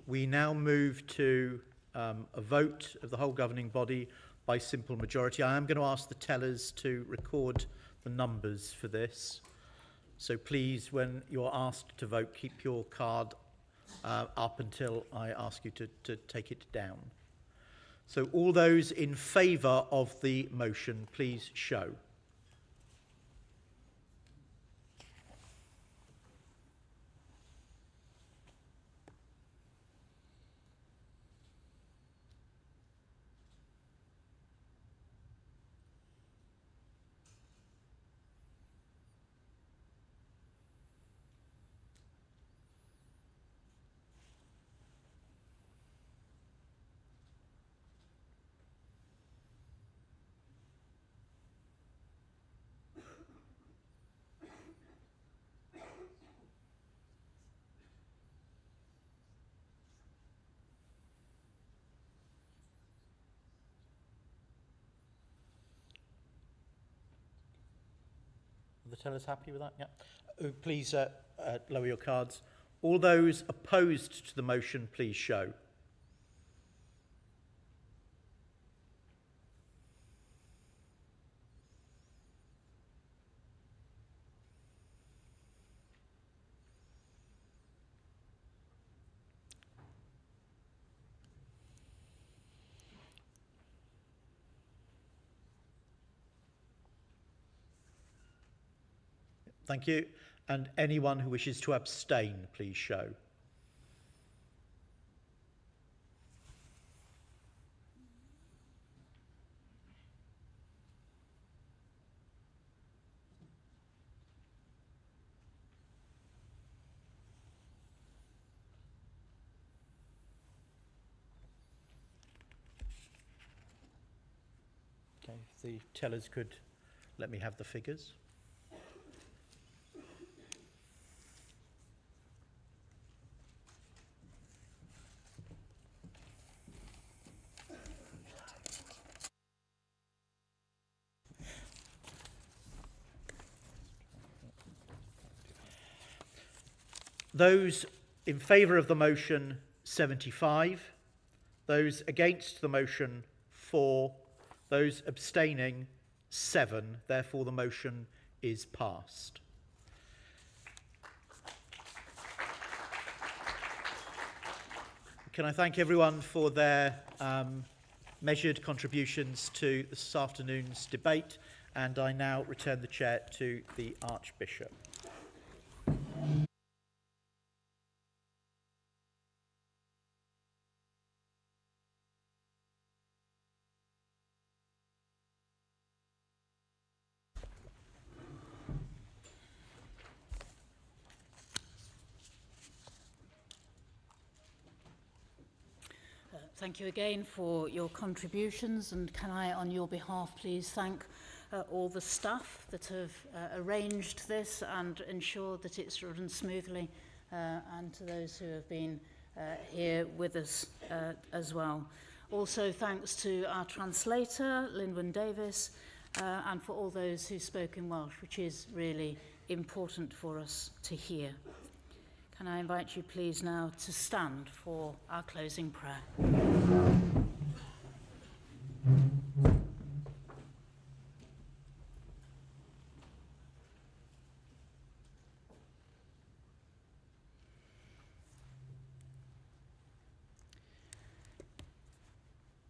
We now move to a vote of the whole governing body by simple majority. I am going to ask the tellers to record the numbers for this. So please, when you're asked to vote, keep your card up until I ask you to take it down. So all those in favour of the motion, please show. Are the tellers happy with that? Yeah. Please lower your cards. All those opposed to the motion, please show. Thank you. And anyone who wishes to abstain, please show. Okay, if the tellers could let me have the figures. Those in favour of the motion, 75. Those against the motion, 4. Those abstaining, 7. Therefore, the motion is passed. Can I thank everyone for their measured contributions to this afternoon's debate, and I now return the chair to the Archbishop. Thank you again for your contributions, and can I, on your behalf, please thank all the staff that have arranged this and ensured that it's run smoothly, and to those who have been here with us as well. Also, thanks to our translator, Lynwen Davis, and for all those who spoke in Welsh, which is really important for us to hear. Can I invite you please now to stand for our closing prayer?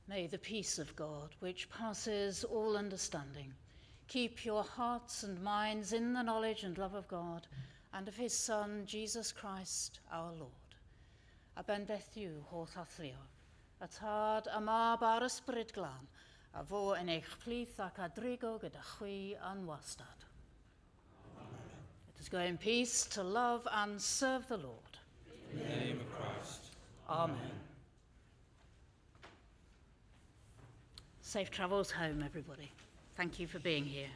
May the peace of God, which passes all understanding, keep your hearts and minds in the knowledge and love of God and of his Son, Jesus Christ, our Lord. A bendethiw holl athliog, a tad a mab ar ysbryd glan, a fo yn eich plith ac a drigo gyda chwi yn wastad. Let us go in peace to love and serve the Lord. In the name of Christ. Amen. Safe travels home, everybody. Thank you for being here.